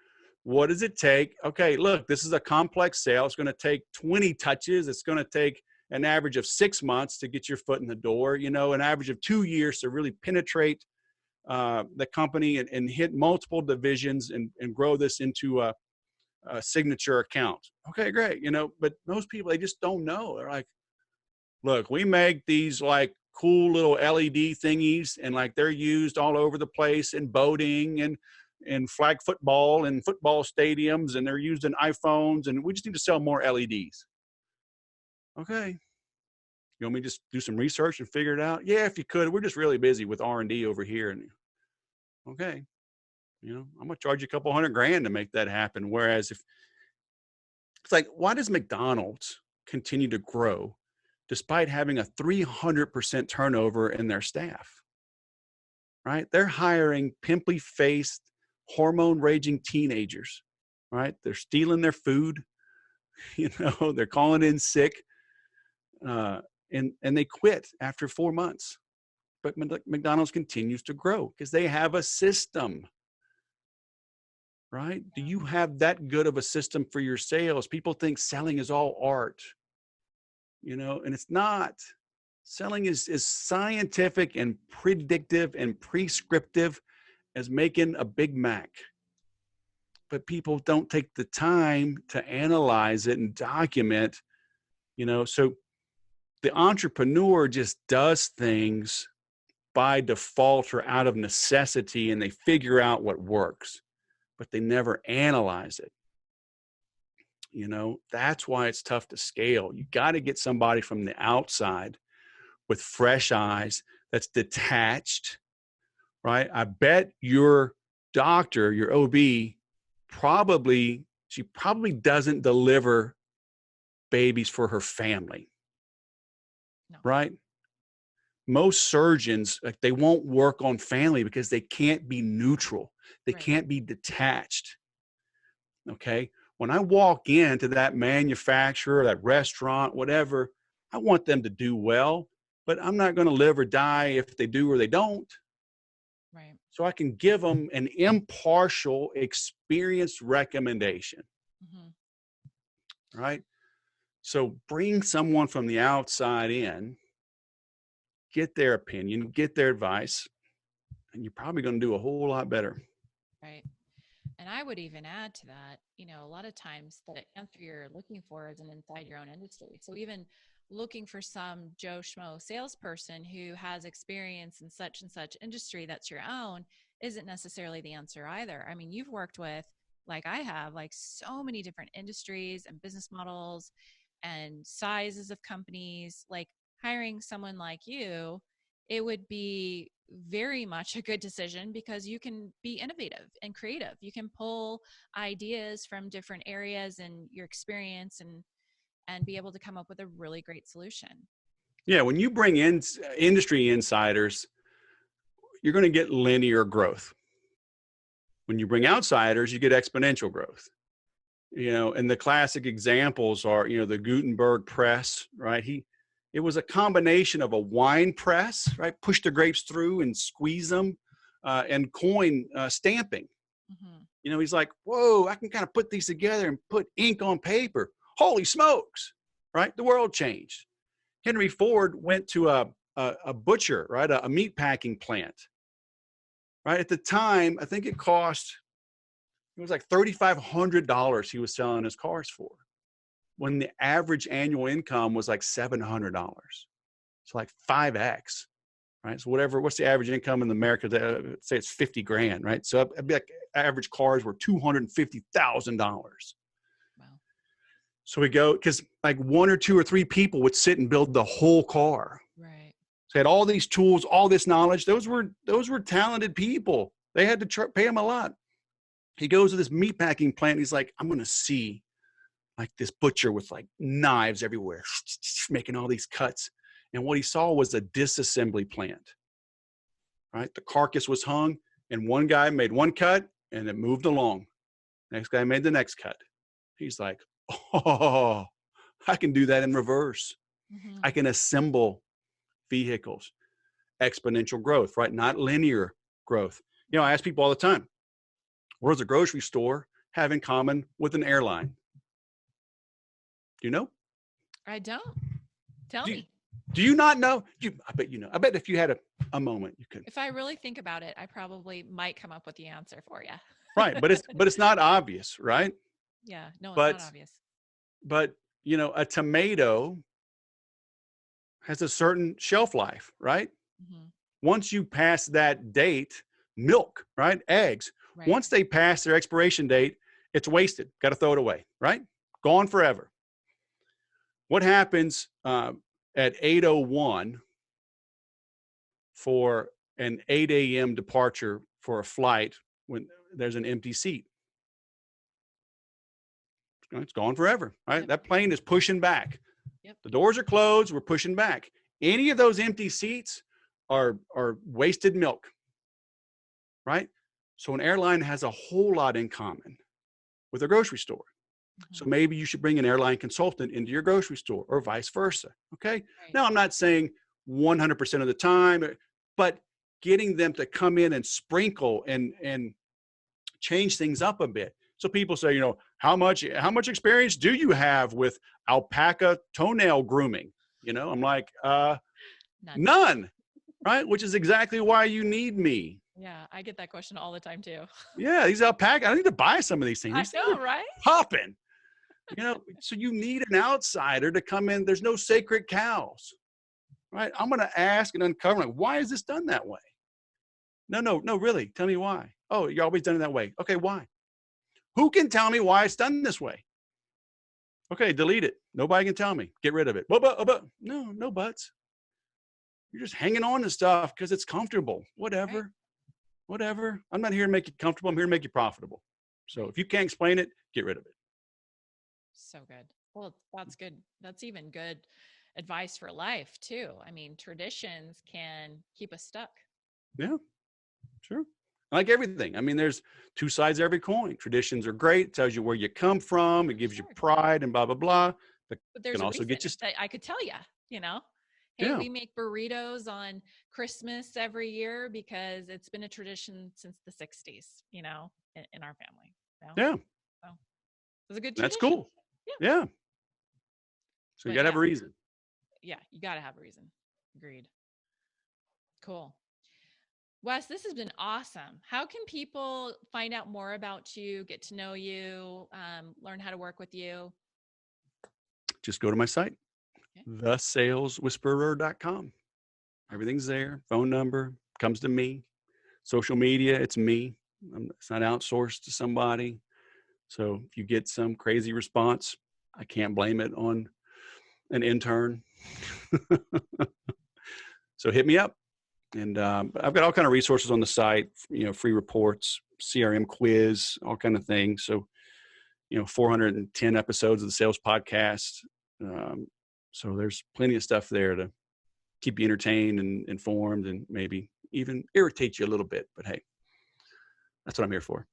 what does it take. Okay, look, this is a complex sale. It's going to take 20 touches. It's going to take an average of 6 months to get your foot in the door. You know, an average of 2 years to really penetrate the company and hit multiple divisions and grow this into a signature account. Okay, great. You know, but most people, they just don't know. They're like, look, we make these like cool little LED thingies and like they're used all over the place in boating and flag football and football stadiums, and they're used in iPhones, and we just need to sell more LEDs. Okay. You want me to just do some research and figure it out? Yeah, if you could. We're just really busy with R&D over here. And okay, you know, I'm gonna charge you a couple $100,000 to make that happen. Whereas if it's like, why does McDonald's continue to grow despite having a 300% turnover in their staff? Right? They're hiring pimply faced, hormone raging teenagers. Right? They're stealing their food. You know, they're calling in sick, uh, and they quit after 4 months. But McDonald's continues to grow because they have a system. Right? Do Yeah. you have that good of a system for your sales? People think selling is all art, you know, and it's not. Selling is scientific and predictive and prescriptive as making a Big Mac. But people don't take the time to analyze it and document, you know. So the entrepreneur just does things by default or out of necessity, and they figure out what works, but they never analyze it. You know, that's why it's tough to scale. You got to get somebody from the outside with fresh eyes that's detached, right? I bet your doctor, your OB, she probably doesn't deliver babies for her family, No. right? Most surgeons, like, they won't work on family because they can't be neutral. They Right. can't be detached. Okay. When I walk into that manufacturer, that restaurant, whatever, I want them to do well, but I'm not going to live or die if they do or they don't. Right. So I can give them an impartial, experienced recommendation, Mm-hmm. right? So bring someone from the outside in, get their opinion, get their advice, and you're probably going to do a whole lot better. Right. And I would even add to that, a lot of times the answer you're looking for is an inside your own industry. So even looking for some Joe Schmo salesperson who has experience in such and such industry that's your own isn't necessarily the answer either. I mean, you've worked with, like I have, like so many different industries and business models and sizes of companies. Like hiring someone like you, it would be very much a good decision because you can be innovative and creative. You can pull ideas from different areas and your experience and be able to come up with a really great solution. Yeah, when you bring in industry insiders, you're going to get linear growth. When you bring outsiders, you get exponential growth. You know, and the classic examples are, you know, the Gutenberg press, right? It was a combination of a wine press, right? Push the grapes through and squeeze them, and coin stamping. Mm-hmm. You know, he's like, whoa, I can kind of put these together and put ink on paper. Holy smokes, right? The world changed. Henry Ford went to a butcher, right? A meat packing plant, right? At the time, I think it was like $3,500 he was selling his cars for, when the average annual income was like $700. So like 5X, right? So what's the average income in America? Say it's 50 grand, right? So I'd be like, average cars were $250,000. Wow. So we go, because like one or two or three people would sit and build the whole car. Right. So had all these tools, all this knowledge. Those were talented people. They had to pay them a lot. He goes to this meatpacking plant. He's like, I'm going to see like this butcher with like knives everywhere, making all these cuts. And what he saw was a disassembly plant, right? The carcass was hung and one guy made one cut and it moved along. Next guy made the next cut. He's like, oh, I can do that in reverse. Mm-hmm. I can assemble vehicles, exponential growth, right? Not linear growth. You know, I ask people all the time, what does a grocery store have in common with an airline? Do you know? I don't. Tell Do you, me. do you not know? I bet you know. I bet if you had a moment, you could. If I really think about it, I probably might come up with the answer for you. Right, but it's not obvious, right? Yeah, no, it's not But obvious. but you know, a tomato has a certain shelf life, right? Mm-hmm. Once you pass that date, milk, right? Eggs, Right. once they pass their expiration date, it's wasted. Got to throw it away, right? Gone forever. What happens at 8:01 for an 8 a.m. departure for a flight when there's an empty seat? It's gone forever, right? Yep. That plane is pushing back. Yep. The doors are closed. We're pushing back. Any of those empty seats are wasted milk, right? So an airline has a whole lot in common with a grocery store. Mm-hmm. So maybe you should bring an airline consultant into your grocery store or vice versa. Okay. Right. Now, I'm not saying 100% of the time, but getting them to come in and sprinkle and change things up a bit. So people say, you know, how much experience do you have with alpaca toenail grooming? You know, I'm like, none, right? Which is exactly why you need me. Yeah, I get that question all the time too. Yeah, these alpaca, I need to buy some of these things. I These things know, are right? popping. You know, so you need an outsider to come in. There's no sacred cows, right? I'm going to ask and uncover, like, why is this done that way? No, really. Tell me why. Oh, you always done it that way. Okay, why? Who can tell me why it's done this way? Okay, delete it. Nobody can tell me. Get rid of it. No buts. You're just hanging on to stuff because it's comfortable. Whatever. Right. Whatever. I'm not here to make you comfortable. I'm here to make you profitable. So if you can't explain it, get rid of it. So good. Well, that's good. That's even good advice for life too. I mean, traditions can keep us stuck. Yeah, sure. Like everything. I mean, there's two sides of every coin. Traditions are great. It tells you where you come from. It gives you Sure. pride and blah, blah, blah. But But it can there's a also reason get you stuck. that I could tell you know, hey, Yeah. we make burritos on Christmas every year because it's been a tradition since the 60s, you know, in our family. You know? Yeah. So it's a good That's tradition. cool. Yeah. Yeah. So you But got to have yeah, a reason. yeah, you got to have a reason. Agreed. Cool. Wes, this has been awesome. How can people find out more about you, get to know you, learn how to work with you? Just go to my site, Okay. thesaleswhisperer.com. Everything's there. Phone number comes to me. Social media, it's me. It's not outsourced to somebody. So if you get some crazy response, I can't blame it on an intern. So hit me up. And I've got all kind of resources on the site, you know, free reports, CRM quiz, all kind of things. So, you know, 410 episodes of the Sales Podcast. So there's plenty of stuff there to keep you entertained and informed and maybe even irritate you a little bit. But hey, that's what I'm here for.